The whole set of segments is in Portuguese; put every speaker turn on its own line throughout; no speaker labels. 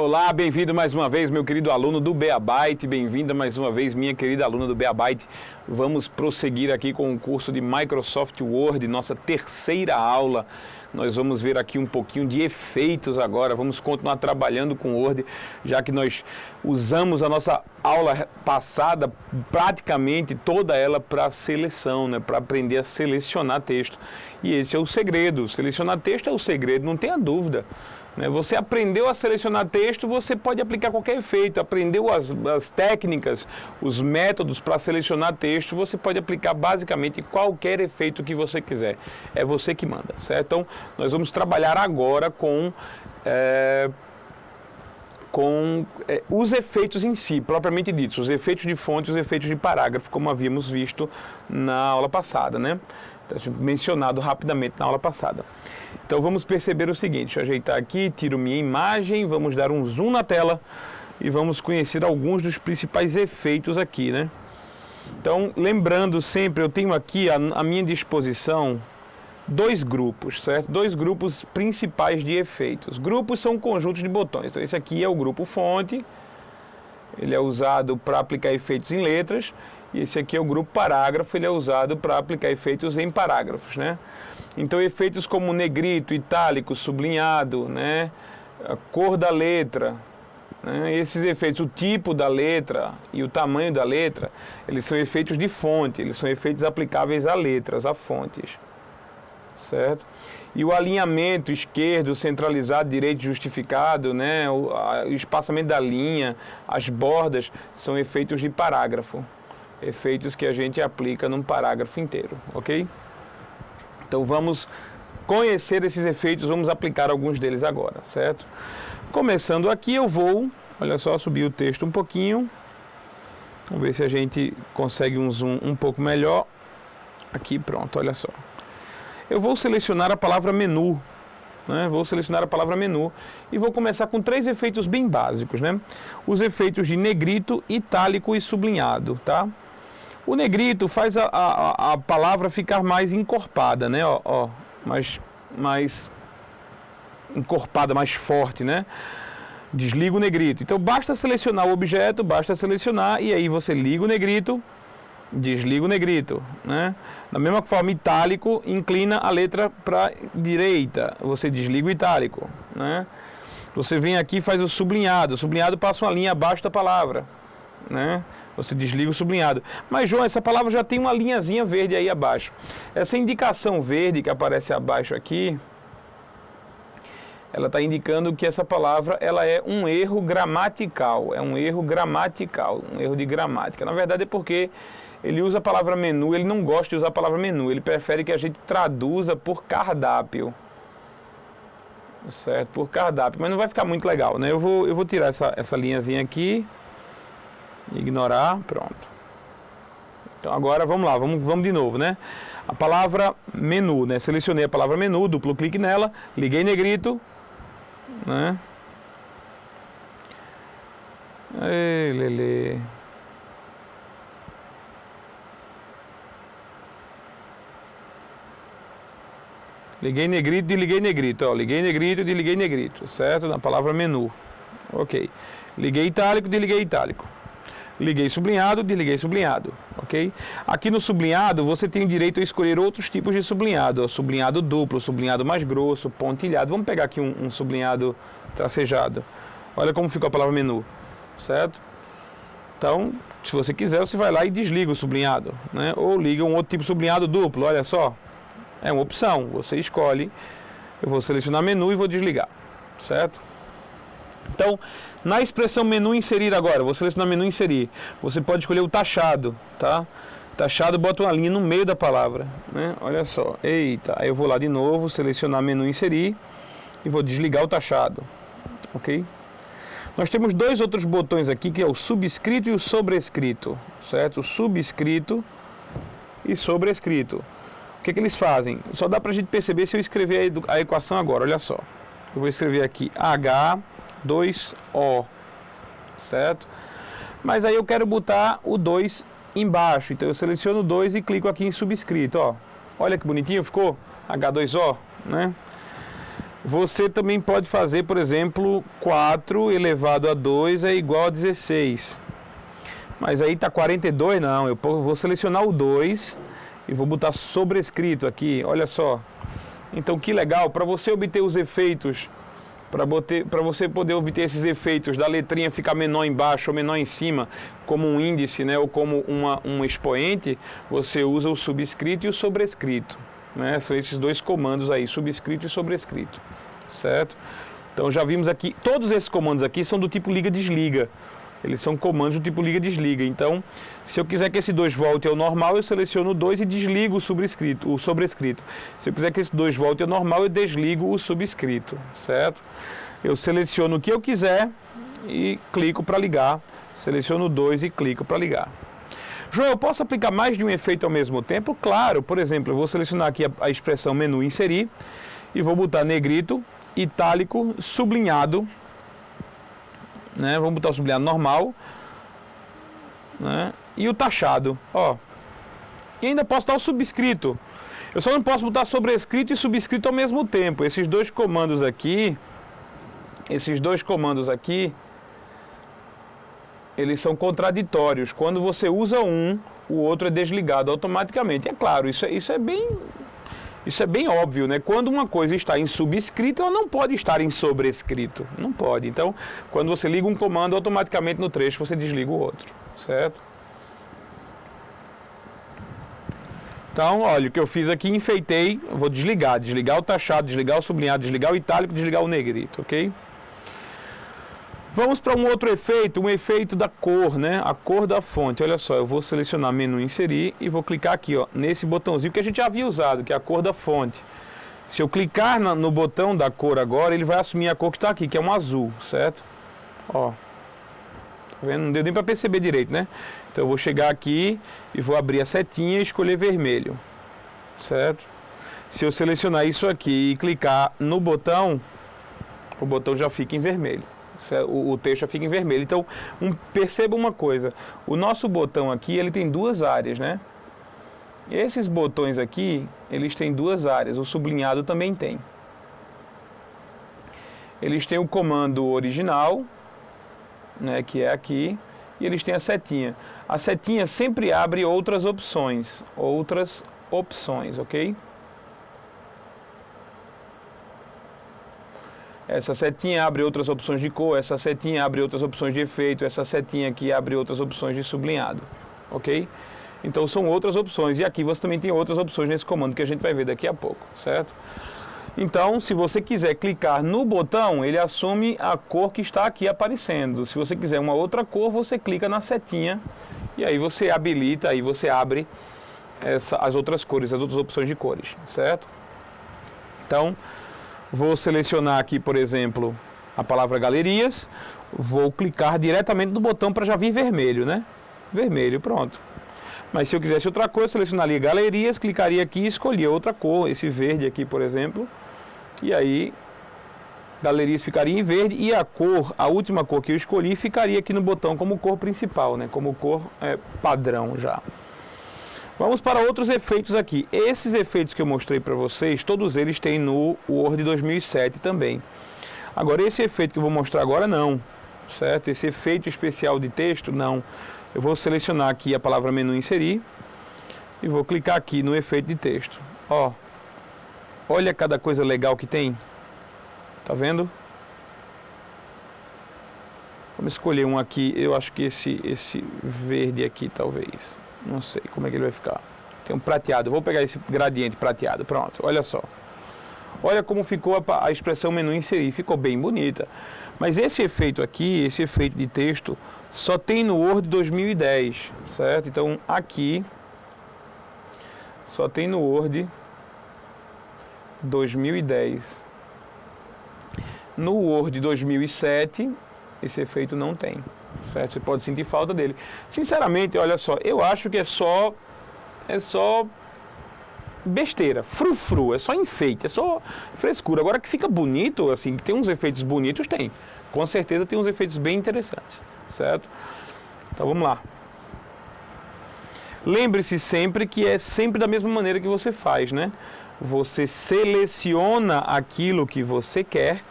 Olá, bem-vindo mais uma vez, meu querido aluno do Beabyte, bem-vinda mais uma vez, minha querida aluna do Beabyte. Vamos prosseguir aqui com o curso de Microsoft Word, nossa terceira aula. Nós vamos ver aqui um pouquinho de efeitos agora, vamos continuar trabalhando com Word, já que nós usamos a nossa aula passada, praticamente toda ela para seleção, né? Para aprender a selecionar texto. E esse é o segredo, selecionar texto é o segredo, não tenha dúvida. Você aprendeu a selecionar texto, você pode aplicar qualquer efeito. Aprendeu as técnicas, os métodos para selecionar texto, você pode aplicar basicamente qualquer efeito que você quiser. É você que manda, certo? Então, nós vamos trabalhar agora com os efeitos em si, propriamente ditos. Os efeitos de fonte, os efeitos de parágrafo, como havíamos visto na aula passada, né? Mencionado rapidamente na aula passada. Então vamos perceber o seguinte, deixa eu ajeitar aqui, tiro minha imagem, vamos dar um zoom na tela e vamos conhecer alguns dos principais efeitos aqui, né? Então, lembrando sempre, eu tenho aqui à minha disposição dois grupos, certo? Dois grupos principais de efeitos. Grupos são conjuntos de botões. Então esse aqui é o grupo fonte, ele é usado para aplicar efeitos em letras. E esse aqui é o grupo parágrafo, ele é usado para aplicar efeitos em parágrafos, né? Então, efeitos como negrito, itálico, sublinhado, né? A cor da letra, né? Esses efeitos, o tipo da letra e o tamanho da letra, eles são efeitos de fonte, eles são efeitos aplicáveis a letras, a fontes, certo? E o alinhamento esquerdo, centralizado, direito justificado, né? O espaçamento da linha, as bordas, são efeitos de parágrafo. Efeitos que a gente aplica num parágrafo inteiro, ok? Então vamos conhecer esses efeitos, vamos aplicar alguns deles agora, certo? Começando aqui eu vou, olha só, subir o texto um pouquinho. Vamos ver se a gente consegue um zoom um pouco melhor. Aqui, pronto, olha só. Eu vou selecionar a palavra menu, né? Vou selecionar a palavra menu e vou começar com três efeitos bem básicos, né? Os efeitos de negrito, itálico e sublinhado, tá? O negrito faz a palavra ficar mais encorpada, né? Mais encorpada, mais forte, né? Desliga o negrito. Então basta selecionar o objeto, basta selecionar e aí você liga o negrito, desliga o negrito, né? Da mesma forma, itálico inclina a letra para a direita, você desliga o itálico, né? Você vem aqui e faz o sublinhado passa uma linha abaixo da palavra, né? Você desliga o sublinhado. Mas, João, essa palavra já tem uma linhazinha verde aí abaixo. Essa indicação verde que aparece abaixo aqui, ela está indicando que essa palavra ela é um erro gramatical. É um erro gramatical, um erro de gramática. Na verdade é porque ele usa a palavra menu, ele não gosta de usar a palavra menu. Ele prefere que a gente traduza por cardápio. Certo? Por cardápio. Mas não vai ficar muito legal, né? Eu vou tirar essa linhazinha aqui. Ignorar, pronto. Então agora vamos lá, vamos de novo, né? A palavra menu, né? Selecionei a palavra menu, duplo clique nela, liguei negrito, né? Ei, lelê. Liguei negrito, desliguei negrito, ó. Liguei negrito, desliguei negrito, certo? Na palavra menu. Ok. Liguei itálico, desliguei itálico. Liguei sublinhado, desliguei sublinhado, ok? Aqui no sublinhado, você tem direito a escolher outros tipos de sublinhado, ó, sublinhado duplo, sublinhado mais grosso, pontilhado. Vamos pegar aqui um sublinhado tracejado. Olha como ficou a palavra menu, certo? Então, se você quiser, você vai lá e desliga o sublinhado, né? Ou liga um outro tipo de sublinhado duplo, olha só. É uma opção, você escolhe. Eu vou selecionar menu e vou desligar, certo? Então, na expressão menu inserir agora, vou selecionar menu inserir. Você pode escolher o taxado, tá? Taxado, bota uma linha no meio da palavra, né? Olha só, eita, aí eu vou lá de novo, selecionar menu inserir e vou desligar o taxado, ok? Nós temos dois outros botões aqui, que é o subscrito e o sobrescrito, certo? O subscrito e sobrescrito. O que eles fazem? Só dá pra gente perceber se eu escrever a equação agora, olha só. Eu vou escrever aqui H2O, certo? Mas aí eu quero botar o 2 embaixo, então eu seleciono o 2 e clico aqui em subscrito, ó. Olha que bonitinho ficou, H2O, né? Você também pode fazer, por exemplo, 4 elevado a 2 é igual a 16. Mas aí está 42, não. Eu vou selecionar o 2 e vou botar sobrescrito aqui, olha só. Então, que legal, para você obter os efeitos, para você poder obter esses efeitos da letrinha ficar menor embaixo ou menor em cima, como um índice, né, ou como um expoente, você usa o subscrito e o sobrescrito. Né? São esses dois comandos aí, subscrito e sobrescrito, certo? Então já vimos aqui, todos esses comandos aqui são do tipo liga-desliga. Eles são comandos do tipo liga-desliga. Então, se eu quiser que esse 2 volte ao normal, eu seleciono o 2 e desligo o sobrescrito. Se eu quiser que esse 2 volte ao normal, eu desligo o subscrito, certo? Eu seleciono o que eu quiser e clico para ligar. Seleciono o 2 e clico para ligar. João, eu posso aplicar mais de um efeito ao mesmo tempo? Claro, por exemplo, eu vou selecionar aqui a expressão menu inserir e vou botar negrito, itálico, sublinhado, né? Vamos botar o sublinhado normal, né? E o taxado, ó. E ainda posso dar o subscrito. Eu só não posso botar sobrescrito e subscrito ao mesmo tempo. Esses dois comandos aqui, eles são contraditórios. Quando você usa um, o outro é desligado automaticamente. É claro, isso é bem óbvio, né? Quando uma coisa está em subscrito, ela não pode estar em sobrescrito. Não pode. Então, quando você liga um comando, automaticamente no trecho você desliga o outro, certo? Então, olha, o que eu fiz aqui, enfeitei, vou desligar o taxado, desligar o sublinhado, desligar o itálico, desligar o negrito, ok? Vamos para um outro efeito, um efeito da cor, né? A cor da fonte. Olha só, eu vou selecionar menu inserir e vou clicar aqui, ó, nesse botãozinho que a gente já havia usado, que é a cor da fonte. Se eu clicar no botão da cor agora, ele vai assumir a cor que está aqui, que é um azul, certo? Ó, tá vendo? Não deu nem para perceber direito, né? Então eu vou chegar aqui e vou abrir a setinha e escolher vermelho, certo? Se eu selecionar isso aqui e clicar no botão, o botão já fica em vermelho. O texto já fica em vermelho. Então, perceba uma coisa. O nosso botão aqui, ele tem duas áreas, né? Esses botões aqui, eles têm duas áreas. O sublinhado também tem. Eles têm o comando original, né, que é aqui, e eles têm a setinha. A setinha sempre abre outras opções, ok? Essa setinha abre outras opções de cor, essa setinha abre outras opções de efeito, essa setinha aqui abre outras opções de sublinhado, ok? Então são outras opções, e aqui você também tem outras opções nesse comando que a gente vai ver daqui a pouco, certo? Então, se você quiser clicar no botão, ele assume a cor que está aqui aparecendo. Se você quiser uma outra cor, você clica na setinha, e aí você habilita, aí você abre as outras cores, as outras opções de cores, certo? Então, vou selecionar aqui, por exemplo, a palavra galerias, vou clicar diretamente no botão para já vir vermelho, né? Vermelho, pronto. Mas se eu quisesse outra cor, eu selecionaria galerias, clicaria aqui e escolhia outra cor, esse verde aqui, por exemplo, e aí galerias ficaria em verde e a última cor que eu escolhi ficaria aqui no botão como cor principal, né? Como cor padrão já. Vamos para outros efeitos aqui. Esses efeitos que eu mostrei para vocês, todos eles têm no Word 2007 também. Agora, esse efeito que eu vou mostrar agora, não. Certo? Esse efeito especial de texto, não. Eu vou selecionar aqui a palavra menu inserir e vou clicar aqui no efeito de texto. Ó, olha cada coisa legal que tem. Tá vendo? Vamos escolher um aqui. Eu acho que esse verde aqui, talvez. Não sei como é que ele vai ficar. Tem um prateado. Eu vou pegar esse gradiente prateado. Pronto, olha só. Olha como ficou a expressão menu inserir. Ficou bem bonita. Mas esse efeito aqui, esse efeito de texto, só tem no Word 2010. Certo? Então, aqui, só tem no Word 2010. No Word 2007, esse efeito não tem. Certo? Você pode sentir falta dele. Sinceramente, olha só, eu acho que é só besteira, frufru, é só enfeite, é só frescura. Agora que fica bonito, assim, que tem uns efeitos bonitos, tem. Com certeza tem uns efeitos bem interessantes, certo? Então vamos lá. Lembre-se sempre que é sempre da mesma maneira que você faz, né? você seleciona aquilo que você quer,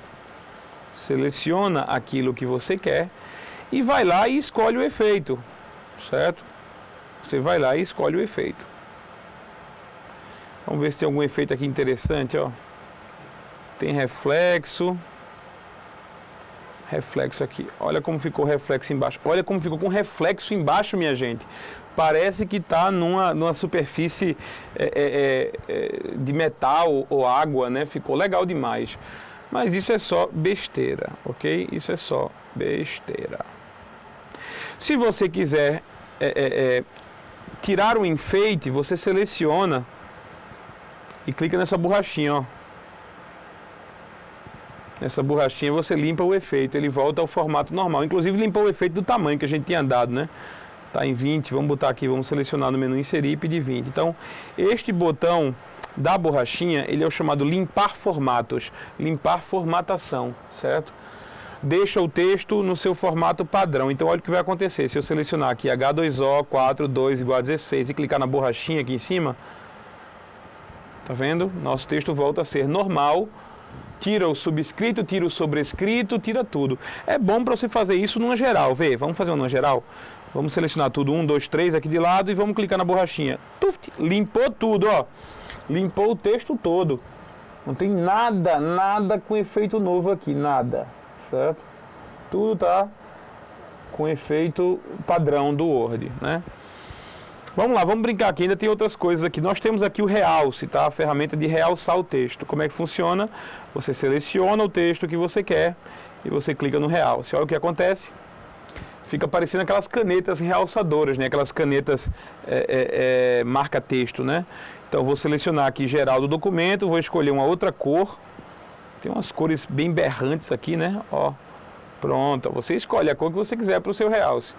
e vai lá e escolhe o efeito, certo? Você vai lá e escolhe o efeito. Vamos ver se tem algum efeito aqui interessante, ó. Tem reflexo aqui. Olha como ficou o reflexo embaixo. Olha como ficou com reflexo embaixo, minha gente. Parece que está numa superfície de metal ou água, né? Ficou legal demais. Mas isso é só besteira, ok? Isso é só besteira. Se você quiser tirar um enfeite, você seleciona e clica nessa borrachinha, ó. Nessa borrachinha você limpa o efeito, ele volta ao formato normal. Inclusive limpou o efeito do tamanho que a gente tinha dado, né? Está em 20, vamos botar aqui, vamos selecionar no menu inserir e pedir 20. Então, este botão da borrachinha, ele é o chamado limpar formatos, limpar formatação, certo? Deixa o texto no seu formato padrão. Então, olha o que vai acontecer. Se eu selecionar aqui H2O 42 igual a 16 e clicar na borrachinha aqui em cima, tá vendo? Nosso texto volta a ser normal. Tira o subscrito, tira o sobrescrito, tira tudo. É bom para você fazer isso numa geral. Vê, vamos fazer uma geral? Vamos selecionar tudo, 1, 2, 3 aqui de lado e vamos clicar na borrachinha. Tuft, limpou tudo, ó. Limpou o texto todo. Não tem nada com efeito novo aqui, nada, certo? Tudo tá com efeito padrão do Word, né? Vamos lá, vamos brincar aqui, ainda tem outras coisas aqui. Nós temos aqui o realce, tá? A ferramenta de realçar o texto. Como é que funciona? Você seleciona o texto que você quer e você clica no realce. Olha o que acontece. Fica aparecendo aquelas canetas realçadoras, né? Aquelas canetas marca-texto, né? Então, eu vou selecionar aqui geral do documento, vou escolher uma outra cor. Tem umas cores bem berrantes aqui, né? Ó, pronto, você escolhe a cor que você quiser para o seu realce.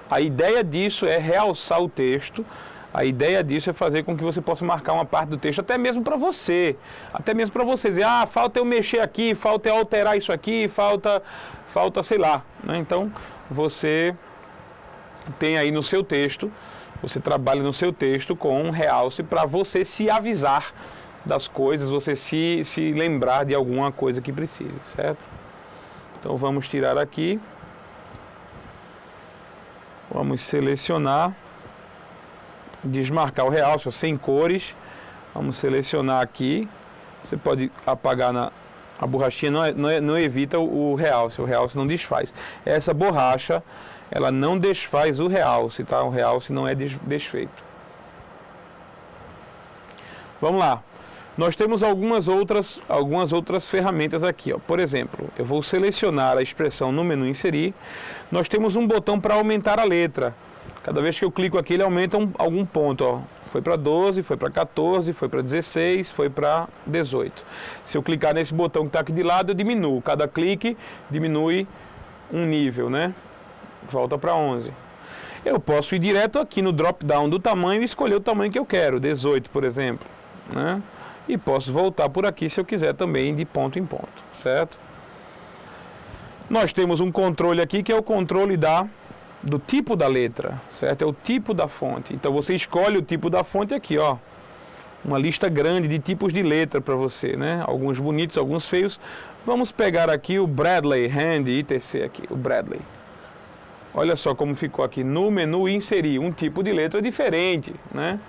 A ideia disso é realçar o texto, a ideia disso é fazer com que você possa marcar uma parte do texto, até mesmo para você, dizer, falta eu mexer aqui, falta eu alterar isso aqui, falta, sei lá, né? Então, você tem aí no seu texto, você trabalha no seu texto com um realce para você se avisar das coisas, você se lembrar de alguma coisa que precise, certo? Então, vamos tirar aqui. Vamos selecionar, desmarcar o realce, sem cores. Vamos selecionar aqui. Você pode apagar a borrachinha, não evita o realce não desfaz. Essa borracha, ela não desfaz o realce, tá? O realce não é desfeito. Vamos lá. Nós temos algumas outras ferramentas aqui, ó. Por exemplo, eu vou selecionar a expressão no menu inserir. Nós temos um botão para aumentar a letra. Cada vez que eu clico aqui, ele aumenta algum ponto, ó. Foi para 12, foi para 14, foi para 16, foi para 18. Se eu clicar nesse botão que está aqui de lado, eu diminuo. Cada clique diminui um nível, né? Volta para 11. Eu posso ir direto aqui no drop-down do tamanho e escolher o tamanho que eu quero, 18, por exemplo, né? E posso voltar por aqui se eu quiser também de ponto em ponto, certo? Nós temos um controle aqui que é o controle do tipo da letra, certo? É o tipo da fonte. Então você escolhe o tipo da fonte aqui, ó. Uma lista grande de tipos de letra para você, né? Alguns bonitos, alguns feios. Vamos pegar aqui o Bradley, Hand, ITC aqui, o Bradley. Olha só como ficou aqui no menu inserir um tipo de letra diferente, né?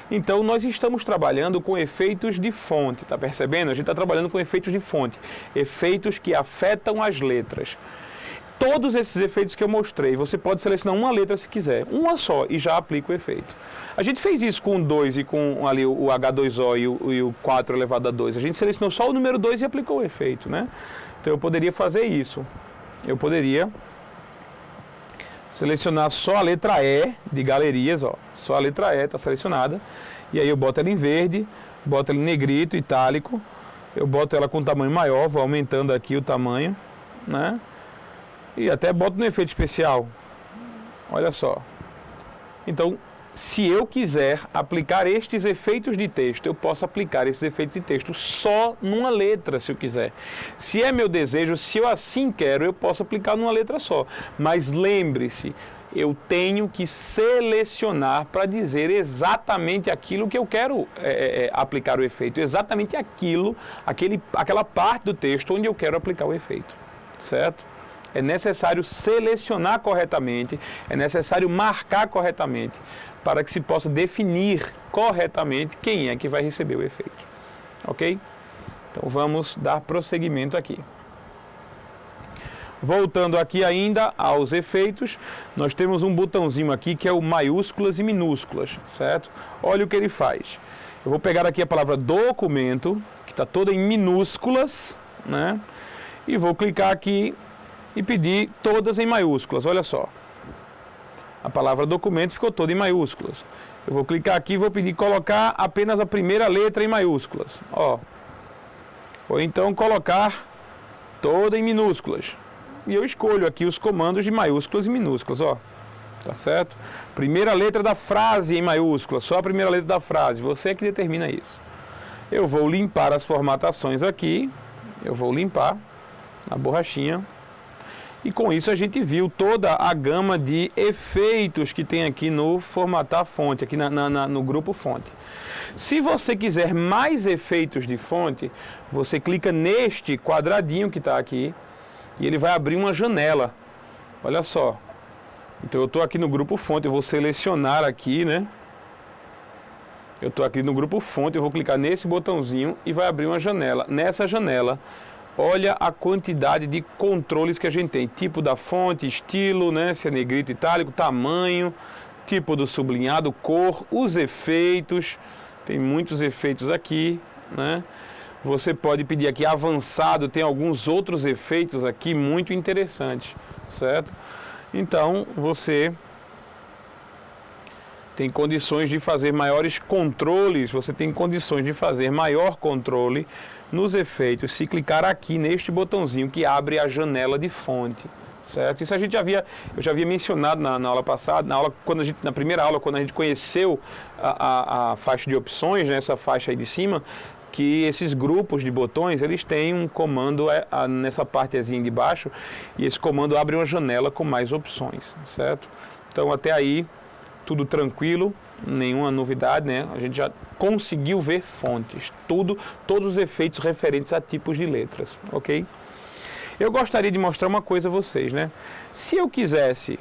Então, nós estamos trabalhando com efeitos de fonte, tá percebendo? A gente está trabalhando com efeitos de fonte, efeitos que afetam as letras. Todos esses efeitos que eu mostrei, você pode selecionar uma letra se quiser, uma só, e já aplica o efeito. A gente fez isso com o 2 e com ali o H2O e o 4 elevado a 2. A gente selecionou só o número 2 e aplicou o efeito, né? Então, eu poderia fazer isso. Eu poderia selecionar só a letra E de galerias, ó. Só a letra E está selecionada. E aí eu boto ela em verde, boto ela em negrito, itálico. Eu boto ela com tamanho maior, vou aumentando aqui o tamanho, né? E até boto no efeito especial. Olha só. Então, se eu quiser aplicar estes efeitos de texto, eu posso aplicar esses efeitos de texto só numa letra, se eu quiser. Se é meu desejo, se eu assim quero, eu posso aplicar numa letra só. Mas lembre-se, Eu tenho que selecionar para dizer exatamente aquilo que eu quero aplicar o efeito, exatamente aquela parte do texto onde eu quero aplicar o efeito, certo? É necessário selecionar corretamente, é necessário marcar corretamente, para que se possa definir corretamente quem é que vai receber o efeito, ok? Então vamos dar prosseguimento aqui. Voltando aqui ainda aos efeitos, nós temos um botãozinho aqui que é o maiúsculas e minúsculas, certo? Olha o que ele faz. Eu vou pegar aqui a palavra documento, que está toda em minúsculas, né? E vou clicar aqui e pedir todas em maiúsculas, olha só. A palavra documento ficou toda em maiúsculas. Eu vou clicar aqui e vou pedir colocar apenas a primeira letra em maiúsculas, ó. Ou então colocar toda em minúsculas. E eu escolho aqui os comandos de maiúsculas e minúsculas, ó. Tá certo? Primeira letra da frase em maiúsculas, só a primeira letra da frase, você é que determina isso. Eu vou limpar as formatações aqui, eu vou limpar a borrachinha. E com isso a gente viu toda a gama de efeitos que tem aqui no formatar fonte, aqui no grupo fonte. Se você quiser mais efeitos de fonte, você clica neste quadradinho que está aqui e ele vai abrir uma janela. Olha só. Então eu estou aqui no grupo fonte, eu vou selecionar aqui, né? Eu estou aqui no grupo fonte, eu vou clicar nesse botãozinho e vai abrir uma janela. Nessa janela, olha a quantidade de controles que a gente tem. Tipo da fonte, estilo, né? Se é negrito, itálico, tamanho, tipo do sublinhado, cor, os efeitos. Tem muitos efeitos aqui, né? Você pode pedir aqui avançado, tem alguns outros efeitos aqui muito interessantes, certo? Então, você tem condições de fazer maiores controles, você tem condições de fazer maior controle nos efeitos, se clicar aqui neste botãozinho que abre a janela de fonte, certo? Isso eu já havia mencionado na aula passada, na primeira aula, quando a gente conheceu a faixa de opções, né, essa faixa aí de cima, que esses grupos de botões, eles têm um comando nessa partezinha de baixo, e esse comando abre uma janela com mais opções, certo? Então até aí, tudo tranquilo, nenhuma novidade, né? A gente já conseguiu ver fontes, todos os efeitos referentes a tipos de letras, ok? Eu gostaria de mostrar uma coisa a vocês, né? Se eu quisesse,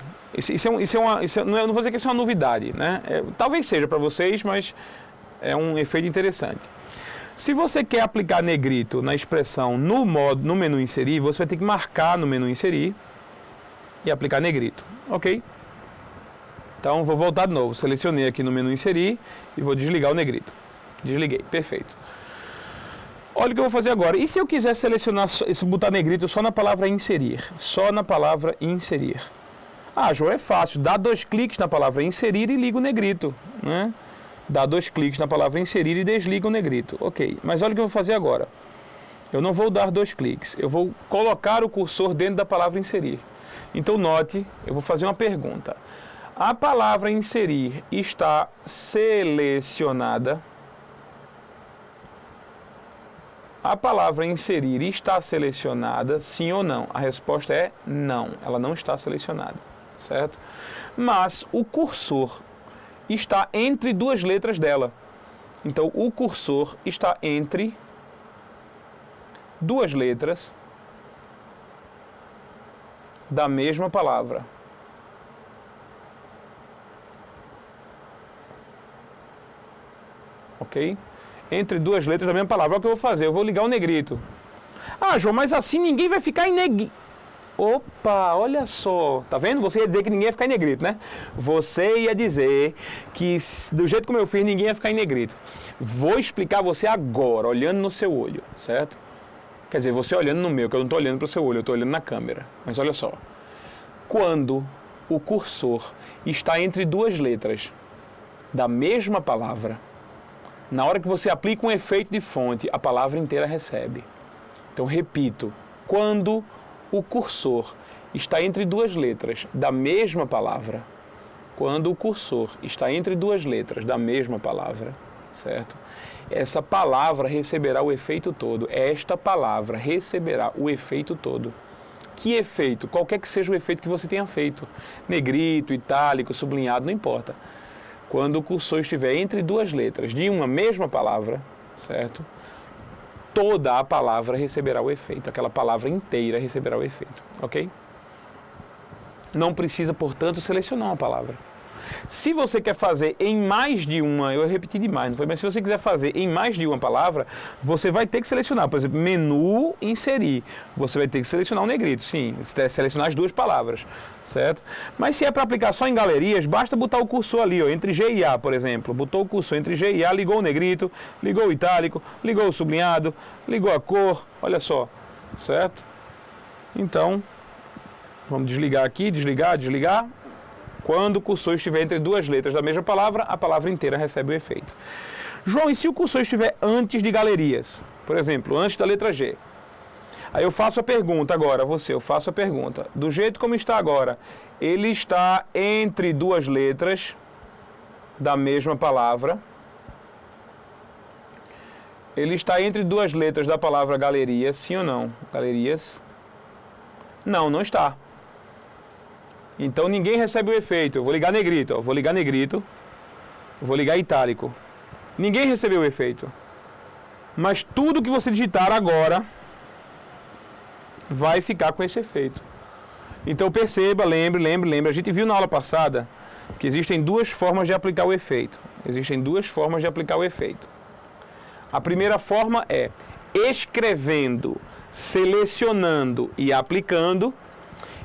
não vou dizer que isso é uma novidade, né? Talvez seja para vocês, mas é um efeito interessante. Se você quer aplicar negrito na expressão no menu inserir, você vai ter que marcar no menu inserir e aplicar negrito, ok? Então vou voltar de novo, selecionei aqui no menu inserir e vou desligar o negrito. Desliguei, perfeito. Olha o que eu vou fazer agora. E se eu quiser selecionar, botar negrito só na palavra inserir? Só na palavra inserir. Ah, João, é fácil. Dá 2 cliques na palavra inserir e liga o negrito, né? Dá 2 cliques na palavra inserir e desliga o negrito. Ok, mas olha o que eu vou fazer agora. Eu não vou dar 2 cliques. Eu vou colocar o cursor dentro da palavra inserir. Então note, eu vou fazer uma pergunta. A palavra inserir está selecionada? A palavra inserir está selecionada, sim ou não? A resposta é não, ela não está selecionada, certo? Mas o cursor está entre 2 letras dela. Então, o cursor está entre 2 letras da mesma palavra. Ok? Entre 2 letras da mesma palavra. Olha o que eu vou fazer. Eu vou ligar o negrito. Ah, João, mas assim ninguém vai ficar em negrito. Opa, olha só. Tá vendo? Você ia dizer que ninguém ia ficar em negrito, né? Você ia dizer que do jeito como eu fiz, ninguém ia ficar em negrito. Vou explicar a você agora, olhando no seu olho, certo? Quer dizer, você olhando no meu, que eu não estou olhando para o seu olho, eu estou olhando na câmera. Mas olha só. Quando o cursor está entre 2 letras da mesma palavra, na hora que você aplica um efeito de fonte, a palavra inteira recebe. Então, repito, quando o cursor está entre 2 letras da mesma palavra, quando o cursor está entre 2 letras da mesma palavra, certo? Essa palavra receberá o efeito todo. Esta palavra receberá o efeito todo. Que efeito? Qualquer que seja o efeito que você tenha feito. Negrito, itálico, sublinhado, não importa. Quando o cursor estiver entre duas letras de uma mesma palavra, certo? Toda a palavra receberá o efeito. Aquela palavra inteira receberá o efeito, ok? Não precisa, portanto, selecionar uma palavra. Se você quer fazer em mais de uma, eu repeti demais, não foi? Mas se você quiser fazer em mais de uma palavra, você vai ter que selecionar. Por exemplo, menu, inserir. Você vai ter que selecionar um negrito, sim. Você tem que selecionar as duas palavras, certo? Mas se é para aplicar só em galerias, basta botar o cursor ali, ó, entre G e A, por exemplo. Botou o cursor entre G e A, ligou o negrito, ligou o itálico, ligou o sublinhado, ligou a cor, olha só, certo? Então, vamos desligar aqui, desligar, desligar. Quando o cursor estiver entre duas letras da mesma palavra, a palavra inteira recebe o efeito. João, e se o cursor estiver antes de galerias? Por exemplo, antes da letra G. Aí eu faço a pergunta agora, eu faço a pergunta. Do jeito como está agora, ele está entre duas letras da mesma palavra. Ele está entre duas letras da palavra galeria, sim ou não? Galerias? Não, não está. Então ninguém recebe o efeito. Eu vou ligar negrito, ó. Vou ligar negrito, vou ligar itálico. Ninguém recebeu o efeito. Mas tudo que você digitar agora vai ficar com esse efeito. Então perceba, lembre. A gente viu na aula passada que existem duas formas de aplicar o efeito. A primeira forma é escrevendo, selecionando e aplicando.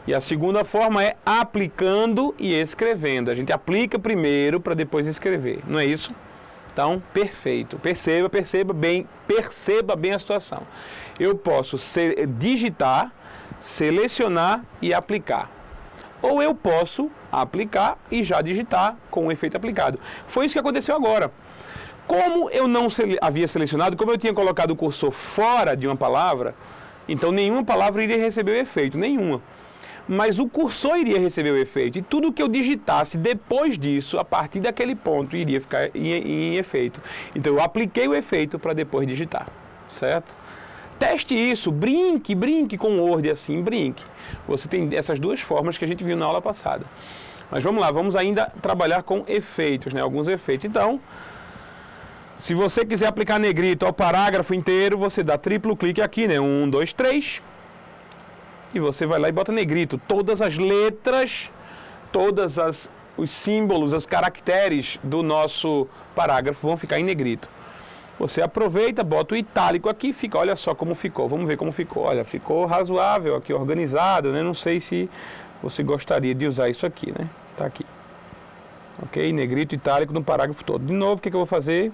E a segunda forma é aplicando e escrevendo. A gente aplica primeiro para depois escrever, não é isso? Então, perfeito. Perceba bem a situação. Eu posso digitar, selecionar e aplicar. Ou eu posso aplicar e já digitar com o efeito aplicado. Foi isso que aconteceu agora. Como eu não havia selecionado, como eu tinha colocado o cursor fora de uma palavra, então nenhuma palavra iria receber o efeito, nenhuma. Mas o cursor iria receber o efeito. E tudo que eu digitasse depois disso, a partir daquele ponto, iria ficar em efeito. Então eu apliquei o efeito para depois digitar, certo? Teste isso, brinque com o Word assim, brinque. Você tem essas duas formas que a gente viu na aula passada. Mas vamos lá, vamos ainda trabalhar com efeitos, né? Alguns efeitos. Então, se você quiser aplicar negrito ao parágrafo inteiro, você dá triplo clique aqui, né? 1, 2, 3. E você vai lá e bota negrito. Todas as letras, os símbolos, os caracteres do nosso parágrafo vão ficar em negrito. Você aproveita, bota o itálico aqui e fica, olha só como ficou. Vamos ver como ficou. Olha, ficou razoável aqui, organizado, né? Não sei se você gostaria de usar isso aqui, né? Tá aqui. Ok? Negrito, itálico no parágrafo todo. De novo, o que eu vou fazer?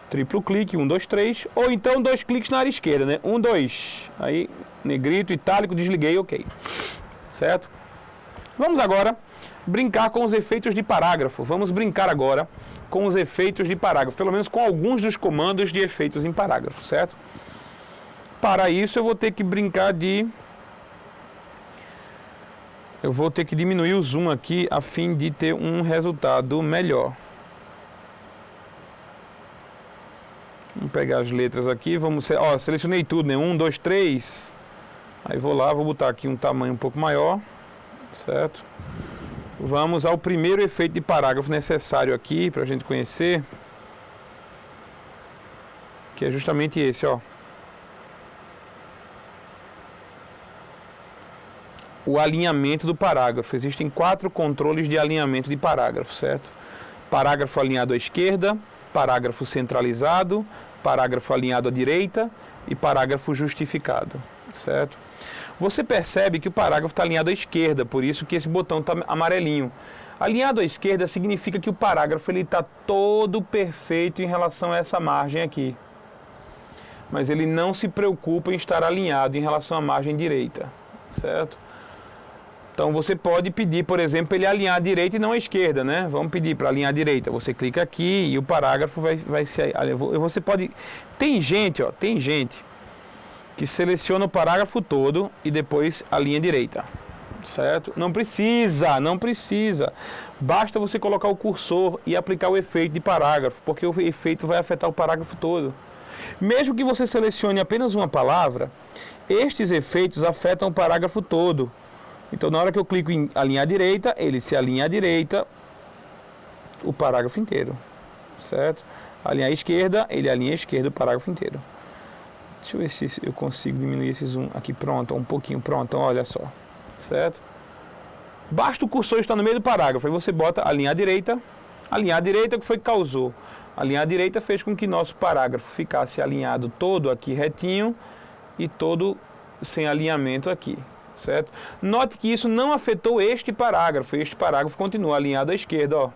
Triplo clique, 1, 2, 3. Ou então 2 cliques na área esquerda, né? 1, 2. Aí, negrito, itálico, desliguei, ok. Certo? Vamos agora brincar com os efeitos de parágrafo. Vamos brincar agora com os efeitos de parágrafo. Pelo menos com alguns dos comandos de efeitos em parágrafo, certo? Para isso eu vou ter que brincar de... Eu vou ter que diminuir o zoom aqui a fim de ter um resultado melhor. Vamos pegar as letras aqui, selecionei tudo, né? 1, 2, 3. Aí vou lá, vou botar aqui um tamanho um pouco maior, certo? Vamos ao primeiro efeito de parágrafo necessário aqui, para a gente conhecer. Que é justamente esse, ó. O alinhamento do parágrafo. Existem 4 controles de alinhamento de parágrafo, certo? Parágrafo alinhado à esquerda, parágrafo centralizado, parágrafo alinhado à direita e parágrafo justificado, certo? Você percebe que o parágrafo está alinhado à esquerda, por isso que esse botão está amarelinho. Alinhado à esquerda significa que o parágrafo está todo perfeito em relação a essa margem aqui. Mas ele não se preocupa em estar alinhado em relação à margem direita, certo? Então você pode pedir, por exemplo, ele alinhar à direita e não à esquerda, né? Vamos pedir para alinhar à direita. Você clica aqui e o parágrafo vai ser... Você pode... Tem gente que seleciona o parágrafo todo e depois alinha à direita, certo? Não precisa. Basta você colocar o cursor e aplicar o efeito de parágrafo, porque o efeito vai afetar o parágrafo todo. Mesmo que você selecione apenas uma palavra, estes efeitos afetam o parágrafo todo. Então, na hora que eu clico em alinhar à direita, ele se alinha à direita o parágrafo inteiro, certo? Alinhar à esquerda, ele alinha à esquerda o parágrafo inteiro. Deixa eu ver se eu consigo diminuir esse zoom aqui, pronto, um pouquinho, pronto, olha só, certo? Basta o cursor estar no meio do parágrafo, aí você bota alinhar à direita, o que foi que causou? Alinhar à direita fez com que nosso parágrafo ficasse alinhado todo aqui retinho e todo sem alinhamento aqui, certo? Note que isso não afetou este parágrafo continua alinhado à esquerda, ó.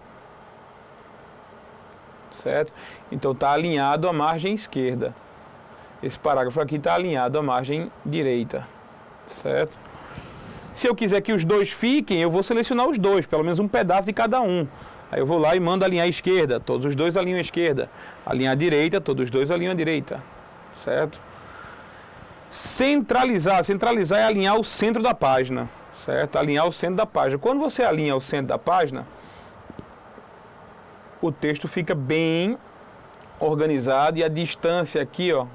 Certo? Então está alinhado à margem esquerda. Esse parágrafo aqui está alinhado à margem direita, certo? Se eu quiser que os dois fiquem, eu vou selecionar os dois, pelo menos um pedaço de cada um. Aí eu vou lá e mando alinhar à esquerda, todos os dois alinham à esquerda. Alinhar à direita, todos os dois alinham à direita, certo? Centralizar é alinhar o centro da página, certo? Alinhar o centro da página. Quando você alinha o centro da página, o texto fica bem organizado e a distância aqui, ó,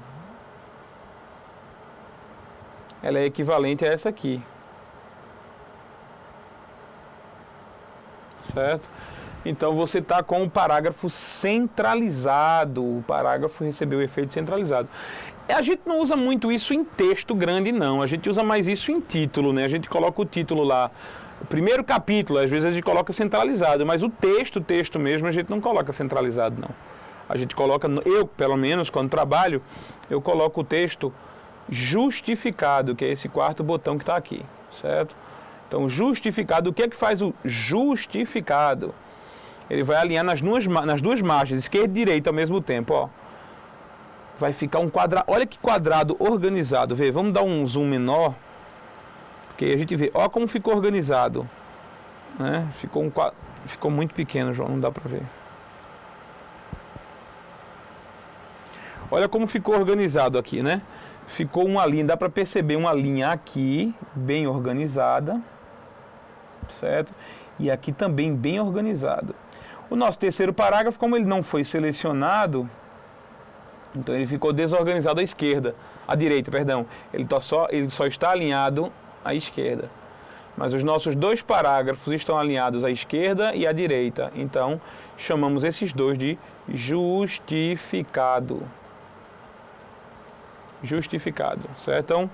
ela é equivalente a essa aqui, certo? Então você está com o parágrafo centralizado, o parágrafo recebeu o efeito centralizado. A gente não usa muito isso em texto grande, não, a gente usa mais isso em título, né? A gente coloca o título lá, o primeiro capítulo, às vezes a gente coloca centralizado, mas o texto mesmo, a gente não coloca centralizado, não. A gente coloca, eu pelo menos, quando trabalho, eu coloco o texto justificado, que é esse quarto botão que está aqui, certo? Então, justificado, o que é que faz o justificado? Ele vai alinhar nas duas margens, esquerda e direita ao mesmo tempo, ó. Vai ficar um quadrado, olha que quadrado organizado, vê, vamos dar um zoom menor, porque a gente vê, ó como ficou organizado, né? Ficou muito pequeno, João, não dá para ver. Olha como ficou organizado aqui, né? Ficou uma linha, dá para perceber uma linha aqui, bem organizada, certo? E aqui também bem organizado. O nosso terceiro parágrafo, como ele não foi selecionado, então ele ficou desorganizado à direita, perdão. Ele só está alinhado à esquerda. Mas os nossos dois parágrafos estão alinhados à esquerda e à direita. Então, chamamos esses dois de justificado. Justificado, certo? Então,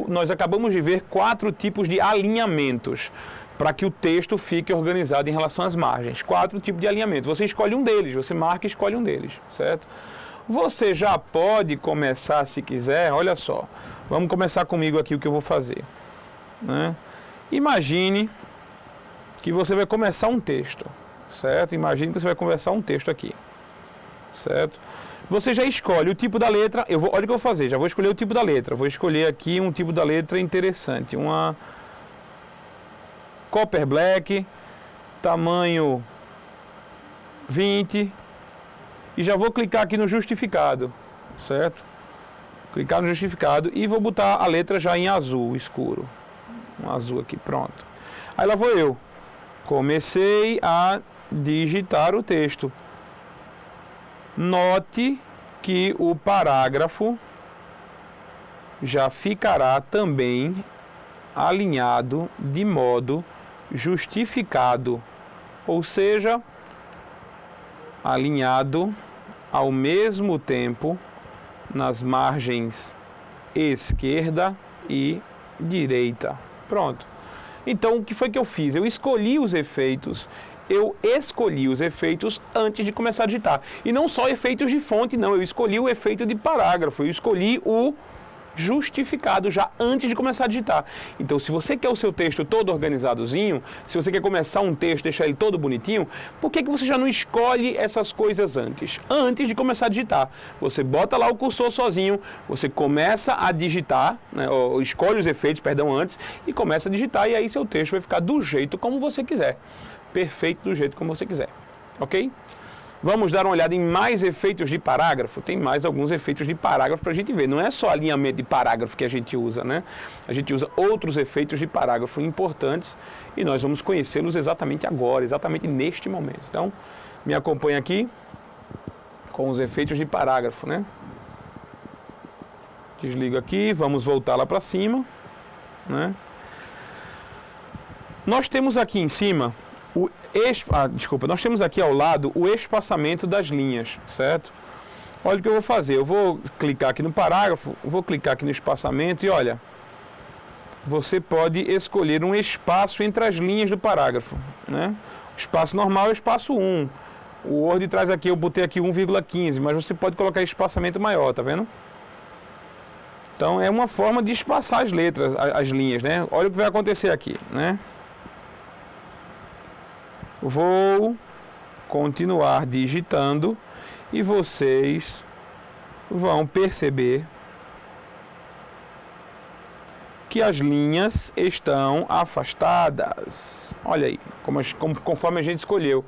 nós acabamos de ver 4 tipos de alinhamentos para que o texto fique organizado em relação às margens. 4 tipos de alinhamento. Você escolhe um deles, você marca e escolhe um deles, certo? Você já pode começar, se quiser, olha só. Vamos começar comigo aqui o que eu vou fazer, né? Imagine que você vai começar um texto, certo? Imagine que você vai começar um texto aqui, certo? Você já escolhe o tipo da letra, olha o que eu vou fazer, já vou escolher o tipo da letra, vou escolher aqui um tipo da letra interessante, uma Copper Black, tamanho 20, e já vou clicar aqui no justificado, certo? Clicar no justificado e vou botar a letra já em azul escuro, um azul aqui, pronto. Aí lá vou eu, comecei a digitar o texto. Note que o parágrafo já ficará também alinhado de modo justificado, ou seja, alinhado ao mesmo tempo nas margens esquerda e direita. Pronto. Então, o que foi que eu fiz? Eu escolhi os efeitos antes de começar a digitar. E não só efeitos de fonte, não. Eu escolhi o efeito de parágrafo. Eu escolhi o justificado já antes de começar a digitar. Então, se você quer o seu texto todo organizadozinho, se você quer começar um texto, deixar ele todo bonitinho, por que você já não escolhe essas coisas antes? Antes de começar a digitar. Você bota lá o cursor sozinho, você começa a digitar, né, ou escolhe os efeitos, antes, e começa a digitar, e aí seu texto vai ficar do jeito como você quiser. Perfeito do jeito como você quiser, ok? Vamos dar uma olhada em mais efeitos de parágrafo. Tem mais alguns efeitos de parágrafo para a gente ver. Não é só alinhamento de parágrafo que a gente usa, né? A gente usa outros efeitos de parágrafo importantes e nós vamos conhecê-los exatamente agora, exatamente neste momento. Então, me acompanha aqui. com os efeitos de parágrafo, né? Desligo aqui, vamos voltar lá para cima, né? Nós temos aqui em cima nós temos aqui ao lado o espaçamento das linhas, certo? Olha o que eu vou fazer, eu vou clicar aqui no parágrafo, vou clicar aqui no espaçamento e olha, você pode escolher um espaço entre as linhas do parágrafo, né? O espaço normal é o espaço 1. O Word traz aqui, eu botei aqui 1,15, mas você pode colocar espaçamento maior, tá vendo? Então é uma forma de espaçar as letras, as linhas, né? Olha o que vai acontecer aqui, né? Vou continuar digitando e vocês vão perceber que as linhas estão afastadas. Olha aí, conforme a gente escolheu.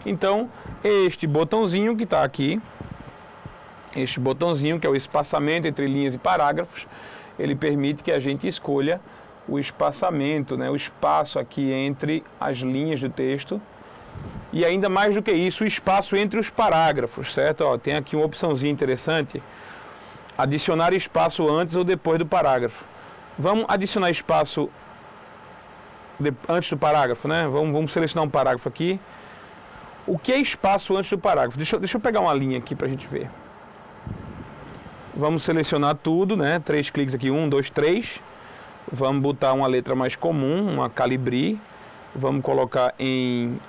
Então, este botãozinho que está aqui, este botãozinho que é o espaçamento entre linhas e parágrafos, ele permite que a gente escolha o espaçamento, né, o espaço aqui entre as linhas do texto. E ainda mais do que isso, o espaço entre os parágrafos, certo? Ó, tem aqui uma opçãozinha interessante, adicionar espaço antes ou depois do parágrafo. Vamos adicionar espaço antes do parágrafo, né? Vamos selecionar um parágrafo aqui. O que é espaço antes do parágrafo? Deixa eu pegar uma linha aqui para a gente ver. Vamos selecionar tudo, né? 3 cliques aqui, 1, 2, 3. Vamos botar uma letra mais comum, uma Calibri. Vamos colocar em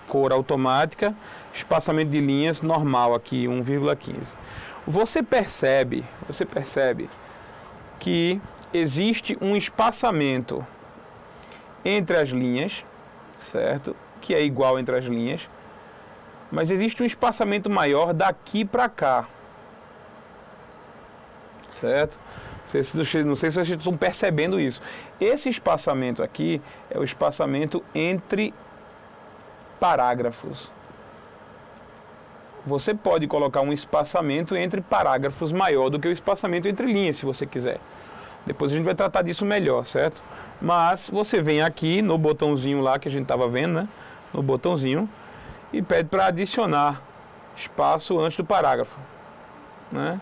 cor automática, espaçamento de linhas normal aqui, 1,15. Você percebe que existe um espaçamento entre as linhas, certo? Que é igual entre as linhas, mas existe um espaçamento maior daqui para cá, certo? Não sei se vocês estão percebendo isso. Esse espaçamento aqui é o espaçamento entre parágrafos. Você pode colocar um espaçamento entre parágrafos maior do que o espaçamento entre linhas, se você quiser. Depois a gente vai tratar disso melhor, certo? Mas você vem aqui no botãozinho lá que a gente estava vendo, né? No botãozinho, e pede para adicionar espaço antes do parágrafo, né?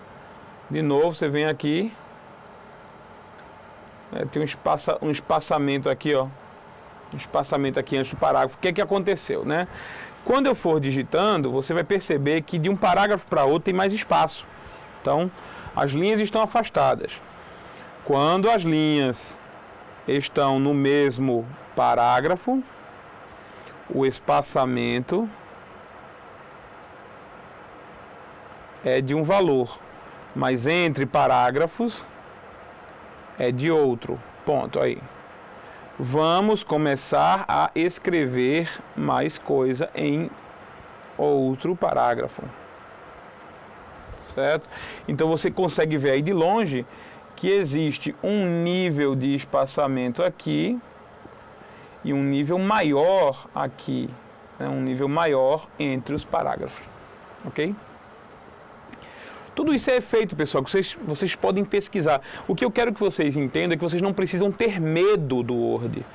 De novo, você vem aqui, tem um espaçamento aqui, ó. Um espaçamento aqui antes do parágrafo. O que é que aconteceu, né? Quando eu for digitando, você vai perceber que de um parágrafo para outro tem mais espaço. Então, as linhas estão afastadas. Quando as linhas estão no mesmo parágrafo, o espaçamento é de um valor, mas entre parágrafos é de outro. Ponto aí. Vamos começar a escrever mais coisa em outro parágrafo, certo? Então você consegue ver aí de longe que existe um nível de espaçamento aqui e um nível maior aqui, né? Um nível maior entre os parágrafos, ok? Tudo isso é efeito, pessoal, que vocês podem pesquisar. O que eu quero que vocês entendam é que vocês não precisam ter medo do Word.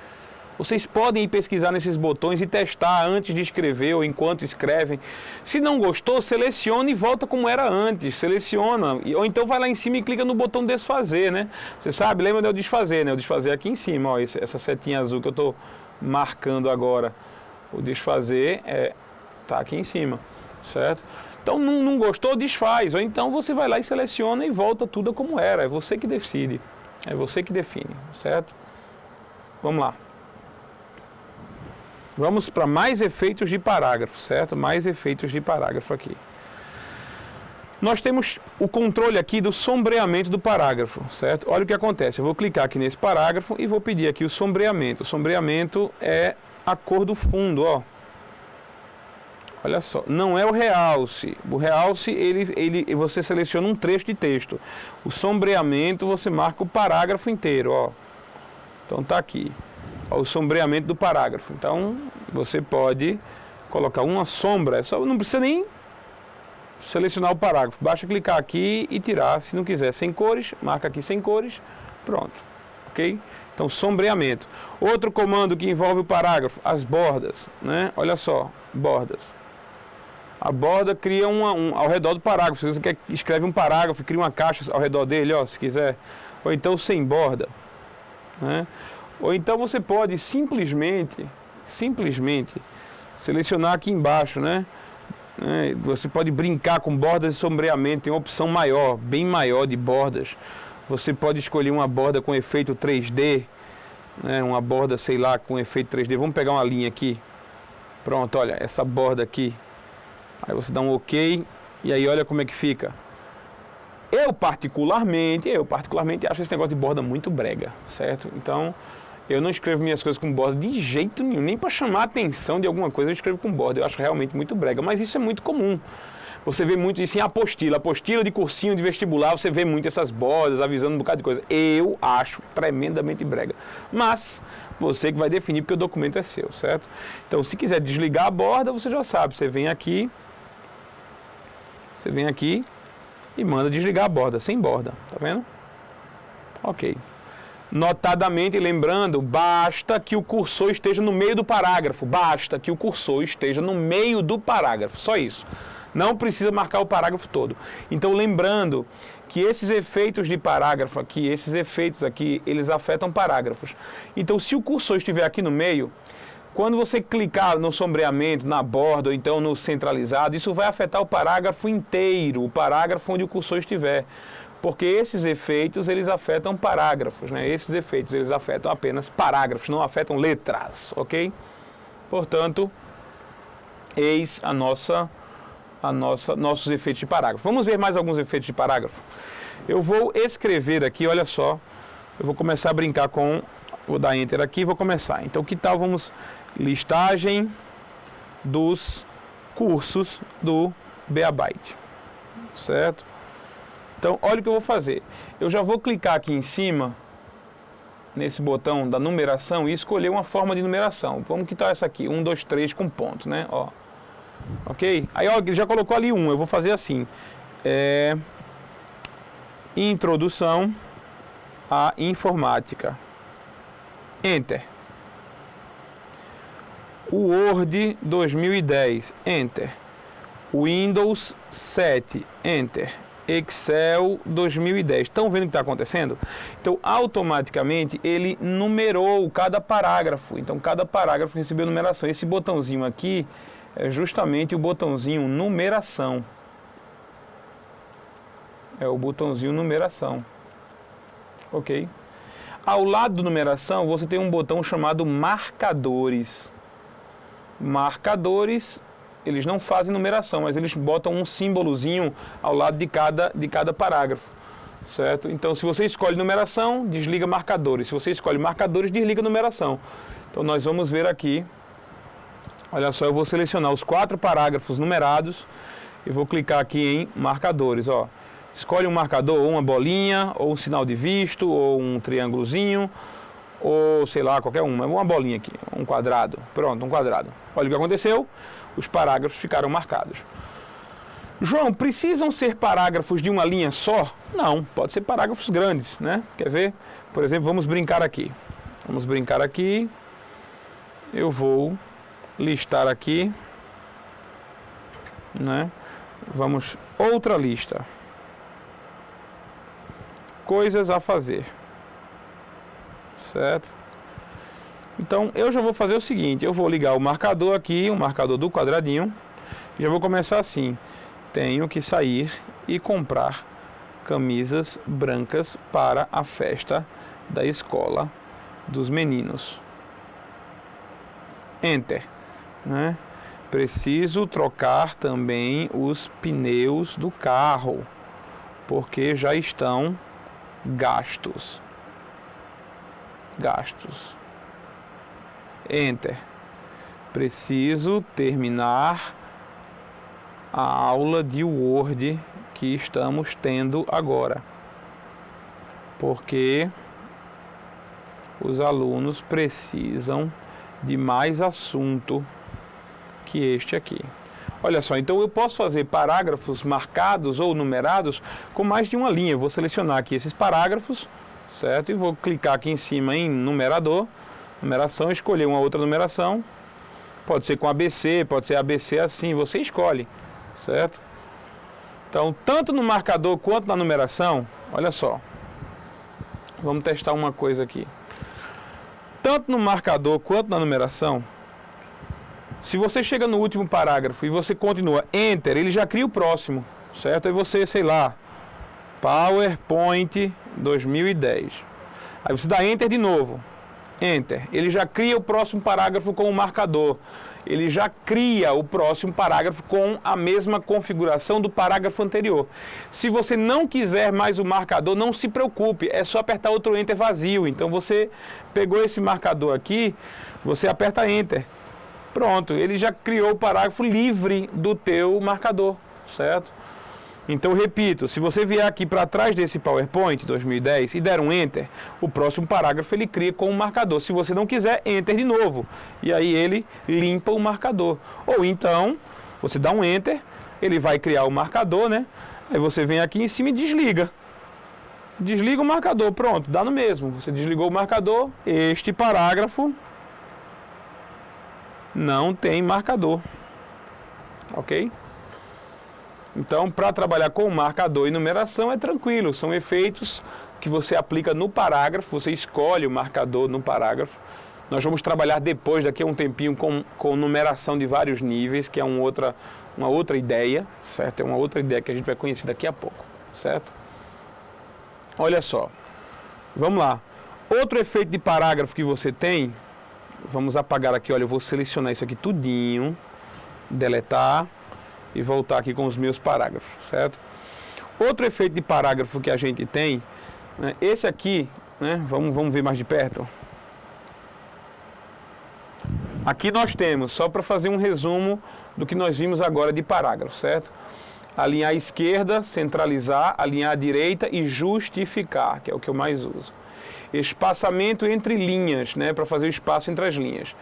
Vocês podem ir pesquisar nesses botões e testar antes de escrever ou enquanto escrevem. Se não gostou, seleciona e volta como era antes. Seleciona. Ou então vai lá em cima e clica no botão desfazer, né? Você sabe, lembra de eu desfazer, né? O desfazer aqui em cima, ó, essa setinha azul que eu estou marcando agora. O desfazer tá aqui em cima, certo? Então não gostou, desfaz. Ou então você vai lá e seleciona e volta tudo como era. É você que decide. É você que define, certo? Vamos lá. Vamos para mais efeitos de parágrafo, certo? Mais efeitos de parágrafo aqui. Nós temos o controle aqui do sombreamento do parágrafo, certo? Olha o que acontece. Eu vou clicar aqui nesse parágrafo e vou pedir aqui o sombreamento. O sombreamento é a cor do fundo, ó. Olha só, não é o realce. O realce, você seleciona um trecho de texto. O sombreamento, você marca o parágrafo inteiro, ó. Então tá aqui, ó, o sombreamento do parágrafo. Então, você pode colocar uma sombra, não precisa nem selecionar o parágrafo. Basta clicar aqui e tirar, se não quiser, sem cores, marca aqui sem cores, pronto, ok? Então, sombreamento. Outro comando que envolve o parágrafo, as bordas, né? Olha só, bordas. A borda cria ao redor do parágrafo. Se você escreve um parágrafo, cria uma caixa ao redor dele, ó, se quiser. Ou então sem borda, né? Ou então você pode simplesmente selecionar aqui embaixo, né? Você pode brincar com bordas de sombreamento, tem uma opção maior, bem maior de bordas. Você pode escolher uma borda com efeito 3D, né? Uma borda, sei lá, com efeito 3D. Vamos pegar uma linha aqui. Pronto, olha, essa borda aqui. Aí você dá um OK e aí olha como é que fica. Eu particularmente acho esse negócio de borda muito brega, certo? Então, eu não escrevo minhas coisas com borda de jeito nenhum, nem para chamar a atenção de alguma coisa eu escrevo com borda. Eu acho realmente muito brega, mas isso é muito comum. Você vê muito isso em apostila de cursinho de vestibular, você vê muito essas bordas avisando um bocado de coisa. Eu acho tremendamente brega. Mas você que vai definir porque o documento é seu, certo? Então, se quiser desligar a borda, você já sabe, você vem aqui e manda desligar a borda, sem borda, tá vendo? OK. Notadamente, lembrando, basta que o cursor esteja no meio do parágrafo. Basta que o cursor esteja no meio do parágrafo. Só isso. Não precisa marcar o parágrafo todo. Então, lembrando que esses efeitos de parágrafo aqui, esses efeitos aqui, eles afetam parágrafos. Então, se o cursor estiver aqui no meio, quando você clicar no sombreamento, na borda, ou então no centralizado, isso vai afetar o parágrafo inteiro, o parágrafo onde o cursor estiver. Porque esses efeitos, eles afetam parágrafos, né? Esses efeitos, eles afetam apenas parágrafos, não afetam letras, ok? Portanto, eis nossos efeitos de parágrafo. Vamos ver mais alguns efeitos de parágrafo? Eu vou escrever aqui, olha só, eu vou começar a brincar com, vou dar Enter aqui e vou começar. Então, que tal vamos, listagem dos cursos do Beabyte, certo? Então, olha o que eu vou fazer. Eu já vou clicar aqui em cima, nesse botão da numeração, e escolher uma forma de numeração. Vamos quitar essa aqui, 1, 2, 3 com ponto, né? Ó. Ok? Aí, ó, ele já colocou ali 1, eu vou fazer assim. Introdução à informática. Enter. O Word 2010, Enter. Windows 7, Enter. Excel 2010. Estão vendo o que está acontecendo? Então, automaticamente, ele numerou cada parágrafo. Então, cada parágrafo recebeu numeração. Esse botãozinho aqui é justamente o botãozinho numeração. É o botãozinho numeração. Ok? Ao lado do numeração, você tem um botão chamado marcadores. Marcadores, eles não fazem numeração, mas eles botam um símbolozinho ao lado de cada parágrafo, certo? Então, se você escolhe numeração, desliga marcadores. Se você escolhe marcadores, desliga numeração. Então, nós vamos ver aqui. Olha só, eu vou selecionar os 4 parágrafos numerados e vou clicar aqui em marcadores, ó. Escolhe um marcador, ou uma bolinha, ou um sinal de visto, ou um triângulozinho, ou sei lá, qualquer uma bolinha aqui, um quadrado. Pronto, um quadrado. Olha o que aconteceu. Os parágrafos ficaram marcados. João, precisam ser parágrafos de uma linha só? Não, pode ser parágrafos grandes, né? Quer ver? Por exemplo, vamos brincar aqui. Vamos brincar aqui. Eu vou listar aqui, né? Vamos, outra lista. Coisas a fazer. Certo? Então, eu já vou fazer o seguinte, eu vou ligar o marcador aqui, o marcador do quadradinho, e já vou começar assim. Tenho que sair e comprar camisas brancas para a festa da escola dos meninos. Enter. Né? Preciso trocar também os pneus do carro, porque já estão gastos. Enter. Preciso terminar a aula de Word que estamos tendo agora, porque os alunos precisam de mais assunto que este aqui. Olha só, então eu posso fazer parágrafos marcados ou numerados com mais de uma linha. Eu vou selecionar aqui esses parágrafos, certo? E vou clicar aqui em cima em numerador, numeração, escolher uma outra numeração. Pode ser com ABC, pode ser ABC assim, você escolhe, certo? Então, tanto no marcador quanto na numeração, olha só. Vamos testar uma coisa aqui. Tanto no marcador quanto na numeração, se você chega no último parágrafo e você continua Enter, ele já cria o próximo, certo? Aí você, sei lá, PowerPoint 2010. Aí você dá Enter de novo. Enter. Ele já cria o próximo parágrafo com o marcador. Ele já cria o próximo parágrafo com a mesma configuração do parágrafo anterior. Se você não quiser mais o marcador, não se preocupe, é só apertar outro Enter vazio. Então você pegou esse marcador aqui, você aperta Enter. Pronto, ele já criou o parágrafo livre do teu marcador, certo? Então, repito, se você vier aqui para trás desse PowerPoint 2010 e der um Enter, o próximo parágrafo ele cria com um marcador. Se você não quiser, Enter de novo. E aí ele limpa o marcador. Ou então, você dá um Enter, ele vai criar o marcador, né? Aí você vem aqui em cima e desliga. Desliga o marcador, pronto, dá no mesmo. Você desligou o marcador, este parágrafo não tem marcador. Ok? Então, para trabalhar com marcador e numeração é tranquilo, são efeitos que você aplica no parágrafo, você escolhe o marcador no parágrafo. Nós vamos trabalhar depois, daqui a um tempinho, com numeração de vários níveis, que é uma outra ideia, certo? É uma outra ideia que a gente vai conhecer daqui a pouco, certo? Olha só, vamos lá. Outro efeito de parágrafo que você tem, vamos apagar aqui, olha, eu vou selecionar isso aqui tudinho, deletar e voltar aqui com os meus parágrafos, certo? Outro efeito de parágrafo que a gente tem, né, esse aqui, né, vamos ver mais de perto. Aqui nós temos, só para fazer um resumo do que nós vimos agora de parágrafo, certo? Alinhar à esquerda, centralizar, alinhar à direita e justificar, que é o que eu mais uso. Espaçamento entre linhas, né, para fazer o espaço entre as linhas.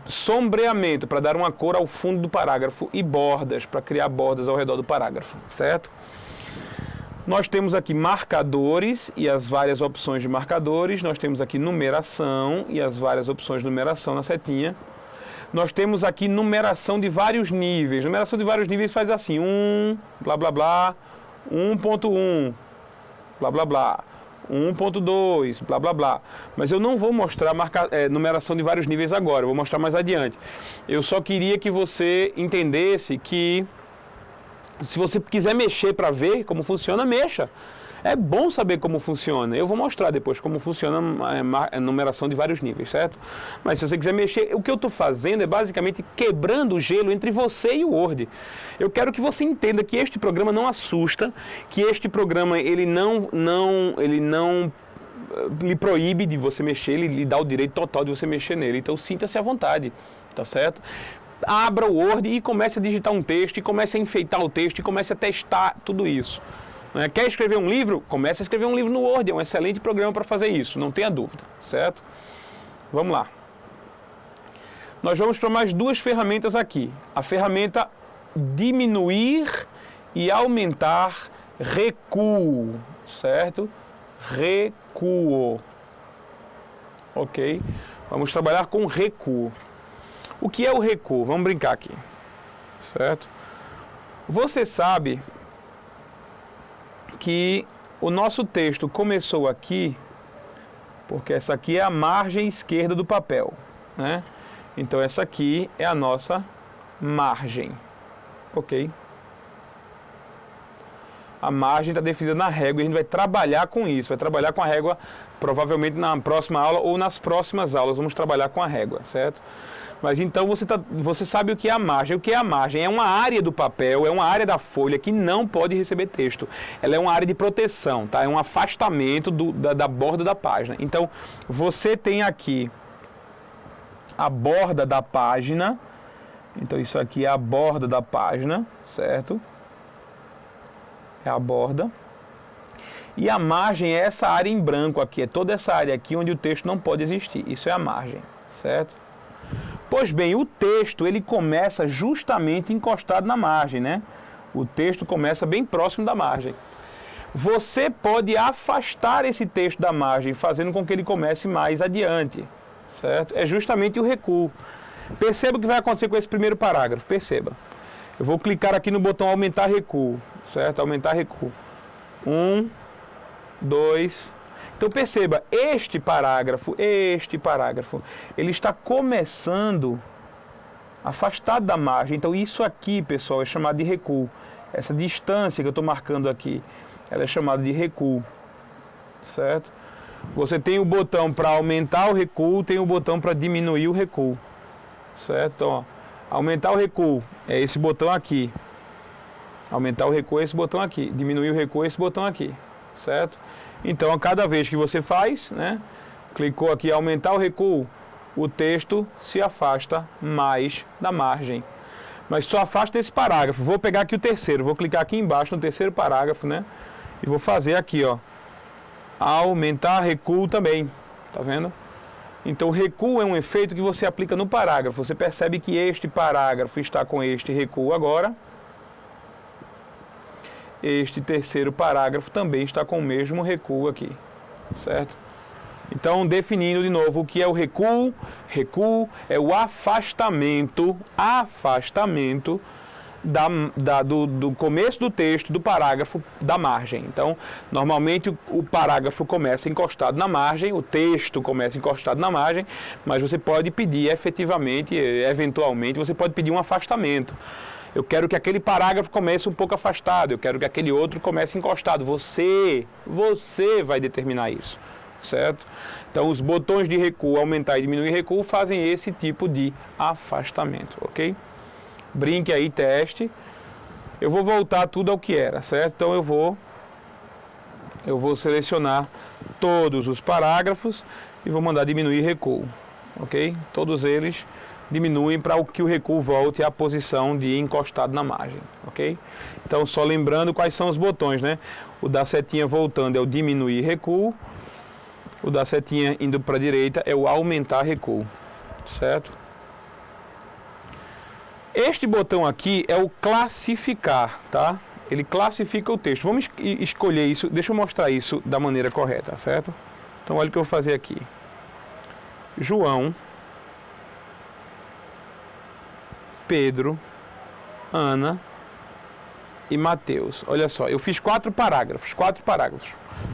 Sombreamento, para dar uma cor ao fundo do parágrafo, e bordas, para criar bordas ao redor do parágrafo, certo? Nós temos aqui marcadores e as várias opções de marcadores, nós temos aqui numeração e as várias opções de numeração na setinha. Nós temos aqui numeração de vários níveis. Numeração de vários níveis faz assim, 1, blá blá blá, 1.1, blá blá blá. 1.2, blá blá blá. Mas eu não vou mostrar numeração de vários níveis agora, eu vou mostrar mais adiante. Eu só queria que você entendesse que se você quiser mexer para ver como funciona, mexa. É bom saber como funciona. Eu vou mostrar depois como funciona a numeração de vários níveis, certo? Mas se você quiser mexer, o que eu estou fazendo é basicamente quebrando o gelo entre você e o Word. Eu quero que você entenda que este programa não assusta, que este programa ele não lhe proíbe de você mexer, ele lhe dá o direito total de você mexer nele. Então sinta-se à vontade, tá certo? Abra o Word e comece a digitar um texto, e comece a enfeitar o texto, e comece a testar tudo isso. Quer escrever um livro? Comece a escrever um livro no Word, é um excelente programa para fazer isso, não tenha dúvida, certo? Vamos lá. Nós vamos para mais duas ferramentas aqui. A ferramenta diminuir e aumentar recuo, certo? Recuo. Ok? Vamos trabalhar com recuo. O que é o recuo? Vamos brincar aqui, certo? Você sabe que o nosso texto começou aqui, porque essa aqui é a margem esquerda do papel, né? Então essa aqui é a nossa margem, ok? A margem está definida na régua e a gente vai trabalhar com isso, vai trabalhar com a régua provavelmente na próxima aula ou nas próximas aulas, vamos trabalhar com a régua, certo? Mas então você sabe o que é a margem. O que é a margem? É uma área do papel, é uma área da folha que não pode receber texto. Ela é uma área de proteção, tá? É um afastamento da borda da página. Então, você tem aqui a borda da página. Então, isso aqui é a borda da página, certo? É a borda. E a margem é essa área em branco aqui. É toda essa área aqui onde o texto não pode existir. Isso é a margem, certo? Pois bem, o texto ele começa justamente encostado na margem, né? O texto começa bem próximo da margem. Você pode afastar esse texto da margem, fazendo com que ele comece mais adiante, certo? É justamente o recuo. Perceba o que vai acontecer com esse primeiro parágrafo, perceba. Eu vou clicar aqui no botão aumentar recuo, certo? Aumentar recuo. 1, 2. Então perceba, este parágrafo, ele está começando afastado da margem. Então isso aqui, pessoal, é chamado de recuo. Essa distância que eu estou marcando aqui, ela é chamada de recuo, certo? Você tem o botão para aumentar o recuo, tem o botão para diminuir o recuo, certo? Então, ó, aumentar o recuo é esse botão aqui. Aumentar o recuo é esse botão aqui. Diminuir o recuo é esse botão aqui, certo? Então, a cada vez que você faz, né, clicou aqui aumentar o recuo, o texto se afasta mais da margem. Mas só afasta esse parágrafo. Vou pegar aqui o terceiro, vou clicar aqui embaixo no terceiro parágrafo, né? E vou fazer aqui, ó, aumentar recuo também, tá vendo? Então, recuo é um efeito que você aplica no parágrafo. Você percebe que este parágrafo está com este recuo agora. Este terceiro parágrafo também está com o mesmo recuo aqui, certo? Então, definindo de novo o que é o recuo. Recuo é o afastamento do começo do texto, do parágrafo, da margem. Então, normalmente o parágrafo começa encostado na margem, o texto começa encostado na margem, mas você pode pedir efetivamente, eventualmente, você pode pedir um afastamento. Eu quero que aquele parágrafo comece um pouco afastado, eu quero que aquele outro comece encostado. Você vai determinar isso, certo? Então, os botões de recuo, aumentar e diminuir recuo, fazem esse tipo de afastamento, ok? Brinque aí, teste. Eu vou voltar tudo ao que era, certo? Então, eu vou selecionar todos os parágrafos e vou mandar diminuir recuo, ok? Todos eles diminuem para que o recuo volte à posição de encostado na margem, ok? Então, só lembrando quais são os botões, né? O da setinha voltando é o diminuir recuo, o da setinha indo para a direita é o aumentar recuo, certo? Este botão aqui é o classificar, tá? Ele classifica o texto. Vamos escolher isso, deixa eu mostrar isso da maneira correta, certo? Então, olha o que eu vou fazer aqui. João, Pedro, Ana e Mateus. Olha só, eu fiz 4 parágrafos.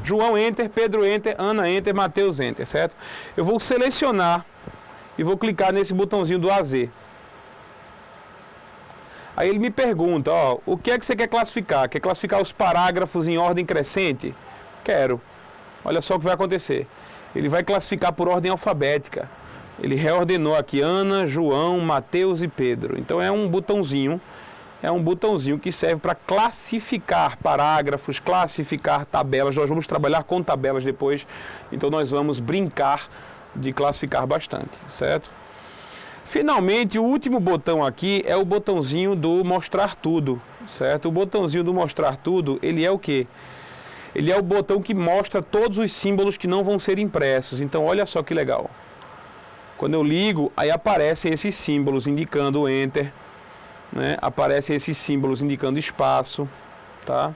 João, enter, Pedro, enter, Ana, enter, Mateus, enter, certo? Eu vou selecionar e vou clicar nesse botãozinho do AZ. Aí ele me pergunta, ó, o que é que você quer classificar? Quer classificar os parágrafos em ordem crescente? Quero. Olha só o que vai acontecer. Ele vai classificar por ordem alfabética. Ele reordenou aqui Ana, João, Mateus e Pedro. Então é um botãozinho que serve para classificar parágrafos, classificar tabelas. Nós vamos trabalhar com tabelas depois, então nós vamos brincar de classificar bastante, certo? Finalmente, o último botão aqui é o botãozinho do mostrar tudo, certo? O botãozinho do mostrar tudo, ele é o quê? Ele é o botão que mostra todos os símbolos que não vão ser impressos. Então, olha só que legal. Quando eu ligo, aí aparecem esses símbolos indicando o Enter, né? Aparecem esses símbolos indicando espaço, tá?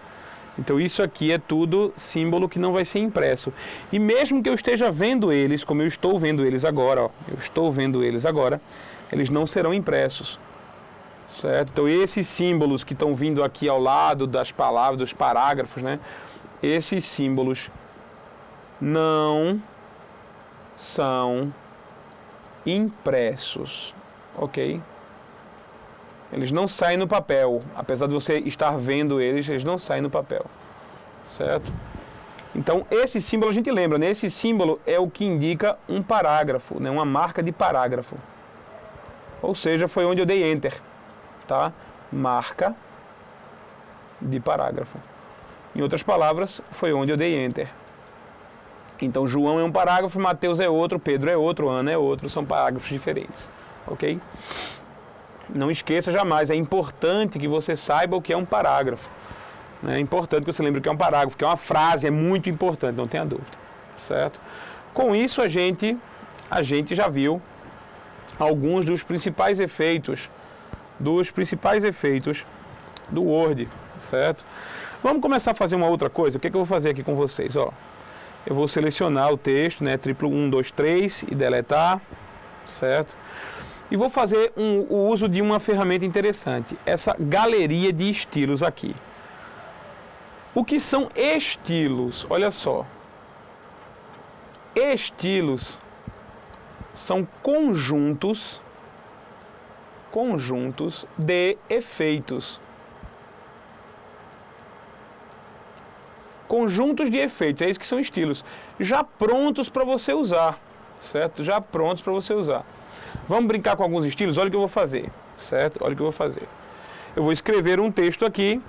Então isso aqui é tudo símbolo que não vai ser impresso. E mesmo que eu esteja vendo eles, como eu estou vendo eles agora, ó, eles não serão impressos, certo? Então esses símbolos que estão vindo aqui ao lado das palavras, dos parágrafos, né? Esses símbolos não são impressos, ok? Eles não saem no papel, apesar de você estar vendo eles não saem no papel, certo? Então, esse símbolo a gente lembra, né? Esse símbolo é o que indica um parágrafo, né? Uma marca de parágrafo. Ou seja, foi onde eu dei Enter, tá? Marca de parágrafo. Em outras palavras, foi onde eu dei Enter. Então, João é um parágrafo, Mateus é outro, Pedro é outro, Ana é outro, são parágrafos diferentes, ok? Não esqueça jamais, é importante que você saiba o que é um parágrafo. É importante que você lembre o que é um parágrafo, que é uma frase, é muito importante, não tenha dúvida, certo? Com isso, a gente já viu alguns dos principais efeitos do Word, certo? Vamos começar a fazer uma outra coisa. O que é que eu vou fazer aqui com vocês? Ó, eu vou selecionar o texto, né, triplo 1, 2, 3 e deletar, certo? E vou fazer o uso de uma ferramenta interessante, essa galeria de estilos aqui. O que são estilos? Olha só. Estilos são conjuntos de efeitos. Conjuntos de efeitos, é isso que são estilos. Já prontos para você usar, certo? Já prontos para você usar. Vamos brincar com alguns estilos? Olha o que eu vou fazer, certo? Olha o que eu vou fazer. Eu vou escrever um texto aqui.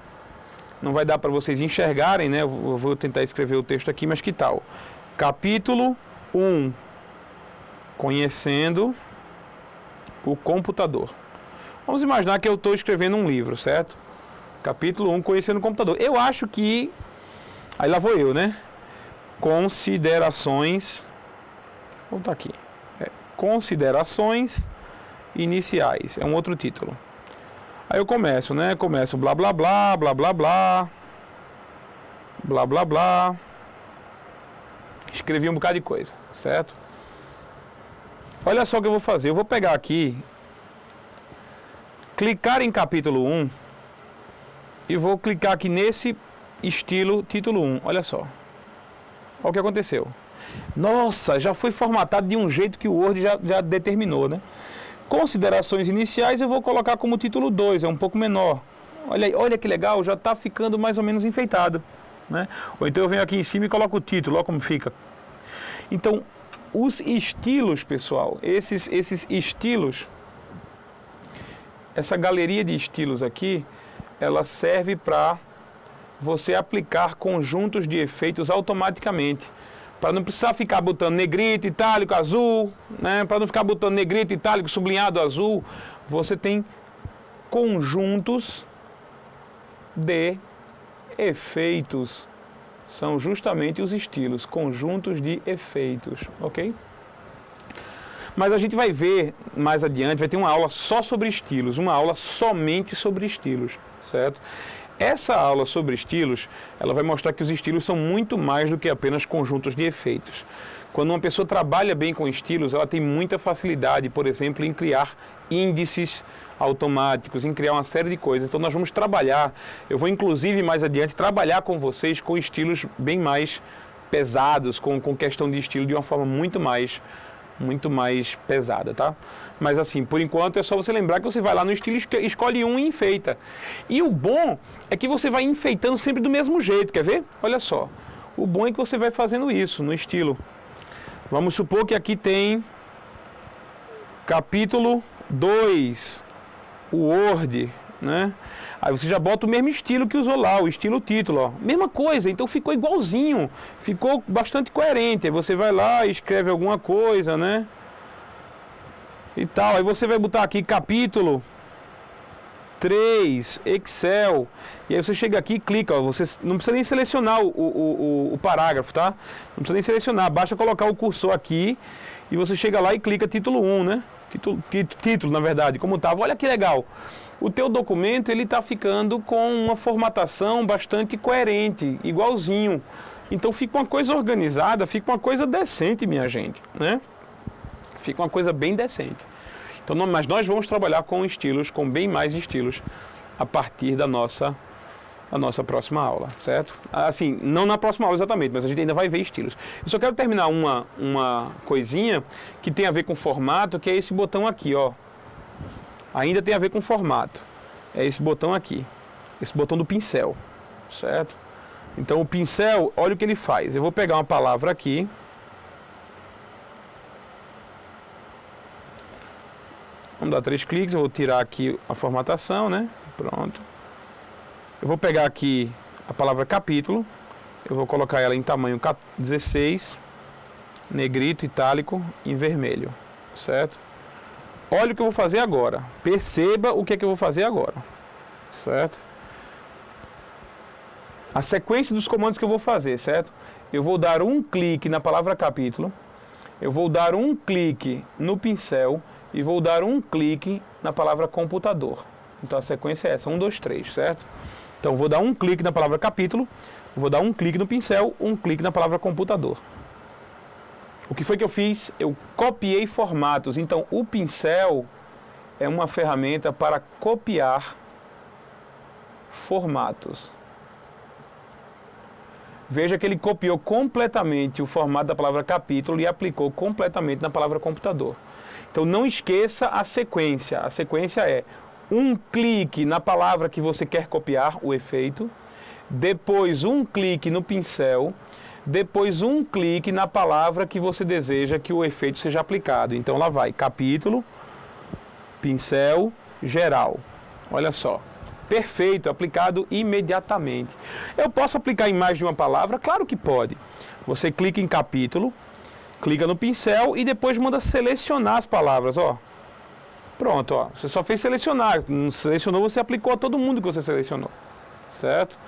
Não vai dar para vocês enxergarem, né? Eu vou tentar escrever o texto aqui, mas que tal? Capítulo 1. Conhecendo o computador. Vamos imaginar que eu estou escrevendo um livro, certo? Capítulo 1, Conhecendo o computador. Eu acho que... Aí lá vou eu, né? Considerações... Vou botar aqui. Considerações iniciais. É um outro título. Aí eu começo, né? Começo blá blá blá, blá blá blá, blá blá blá. Escrevi um bocado de coisa, certo? Olha só o que eu vou fazer. Eu vou pegar aqui, clicar em capítulo 1 e vou clicar aqui nesse estilo título 1. Olha só. Olha o que aconteceu. Nossa, já foi formatado de um jeito que o Word já determinou, né? Considerações iniciais eu vou colocar como título 2, é um pouco menor. Olha que legal, já está ficando mais ou menos enfeitado, né? Ou então eu venho aqui em cima e coloco o título, olha como fica. Então, os estilos, pessoal, esses estilos, essa galeria de estilos aqui, ela serve para você aplicar conjuntos de efeitos automaticamente. Para não precisar ficar botando negrito, itálico, azul, né? Para não ficar botando negrito, itálico, sublinhado, azul, você tem conjuntos de efeitos. São justamente os estilos, conjuntos de efeitos, ok? Mas a gente vai ver mais adiante, vai ter uma aula só sobre estilos, uma aula somente sobre estilos, certo? Essa aula sobre estilos, ela vai mostrar que os estilos são muito mais do que apenas conjuntos de efeitos. Quando uma pessoa trabalha bem com estilos, ela tem muita facilidade, por exemplo, em criar índices automáticos, em criar uma série de coisas. Então nós vamos trabalhar, eu vou inclusive mais adiante trabalhar com vocês com estilos bem mais pesados, com questão de estilo de uma forma muito mais pesada, tá? Mas assim, por enquanto é só você lembrar que você vai lá no estilo, escolhe um e enfeita. E o bom é que você vai enfeitando sempre do mesmo jeito, quer ver? Olha só, o bom é que você vai fazendo isso no estilo. Vamos supor que aqui tem capítulo 2, o Word, né? Aí você já bota o mesmo estilo que usou lá, o estilo título, ó. Mesma coisa, então ficou igualzinho, ficou bastante coerente. Aí você vai lá e escreve alguma coisa, né? E tal, aí você vai botar aqui capítulo 3, Excel, e aí você chega aqui e clica, ó, você não precisa nem selecionar o parágrafo, tá? Não precisa nem selecionar, basta colocar o cursor aqui e você chega lá e clica título 1, né? Título, na verdade, como estava. Olha que legal. O teu documento, ele está ficando com uma formatação bastante coerente, igualzinho. Então fica uma coisa organizada, fica uma coisa decente, minha gente, né? Fica uma coisa bem decente. Então, mas nós vamos trabalhar com estilos, com bem mais estilos, a partir da nossa próxima aula, certo? Assim, não na próxima aula exatamente, mas a gente ainda vai ver estilos. Eu só quero terminar uma coisinha que tem a ver com formato, que é esse botão aqui, ó. Ainda tem a ver com formato. É esse botão aqui, esse botão do pincel, certo? Então o pincel, olha o que ele faz. Eu vou pegar uma palavra aqui. Vamos dar 3 cliques, eu vou tirar aqui a formatação, né? Pronto. Eu vou pegar aqui a palavra capítulo, eu vou colocar ela em tamanho 16, negrito, itálico, em vermelho, certo? Olha o que eu vou fazer agora. Perceba o que é que eu vou fazer agora, certo? A sequência dos comandos que eu vou fazer, certo? Eu vou dar um clique na palavra capítulo, eu vou dar um clique no pincel e vou dar um clique na palavra computador. Então a sequência é essa, 1, 2, 3, certo? Então vou dar um clique na palavra capítulo, vou dar um clique no pincel, um clique na palavra computador. O que foi que eu fiz? Eu copiei formatos. Então o pincel, é uma ferramenta para copiar formatos. Veja que ele copiou completamente o formato da palavra capítulo e aplicou completamente na palavra computador. Então não esqueça a sequência. A sequência é um clique na palavra que você quer copiar, o efeito, depois um clique no pincel, depois um clique na palavra que você deseja que o efeito seja aplicado. Então lá vai, capítulo, pincel, geral. Olha só. Perfeito, aplicado imediatamente. Eu posso aplicar em mais de uma palavra? Claro que pode. Você clica em capítulo, clica no pincel e depois manda selecionar as palavras, ó. Pronto, ó. Você só fez selecionar. Não selecionou, você aplicou a todo mundo que você selecionou. Certo?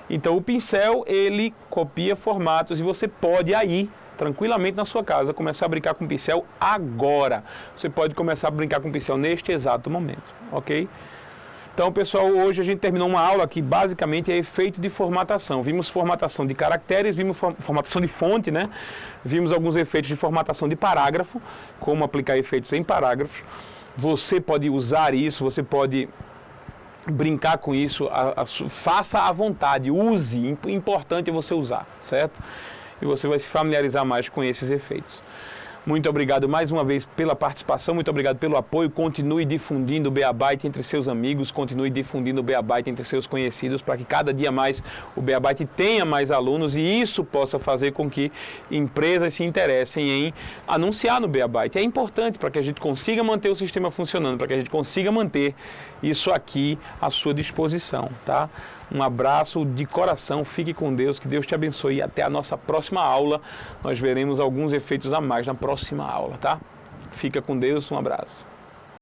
Então o pincel, ele copia formatos e você pode aí, tranquilamente na sua casa, começar a brincar com o pincel agora. Você pode começar a brincar com o pincel neste exato momento, ok? Então, pessoal, hoje a gente terminou uma aula que basicamente é efeito de formatação. Vimos formatação de caracteres, vimos formatação de fonte, né? Vimos alguns efeitos de formatação de parágrafo, como aplicar efeitos em parágrafos. Você pode usar isso, você pode brincar com isso, faça à vontade, use, importante é você usar, certo? E você vai se familiarizar mais com esses efeitos. Muito obrigado mais uma vez pela participação, muito obrigado pelo apoio. Continue difundindo o Beabyte entre seus amigos, continue difundindo o Beabyte entre seus conhecidos, para que cada dia mais o Beabyte tenha mais alunos e isso possa fazer com que empresas se interessem em anunciar no Beabyte. É importante para que a gente consiga manter o sistema funcionando, para que a gente consiga manter isso aqui à sua disposição, tá? Um abraço de coração, fique com Deus, que Deus te abençoe e até a nossa próxima aula. Nós veremos alguns efeitos a mais na próxima aula, tá? Fica com Deus, um abraço.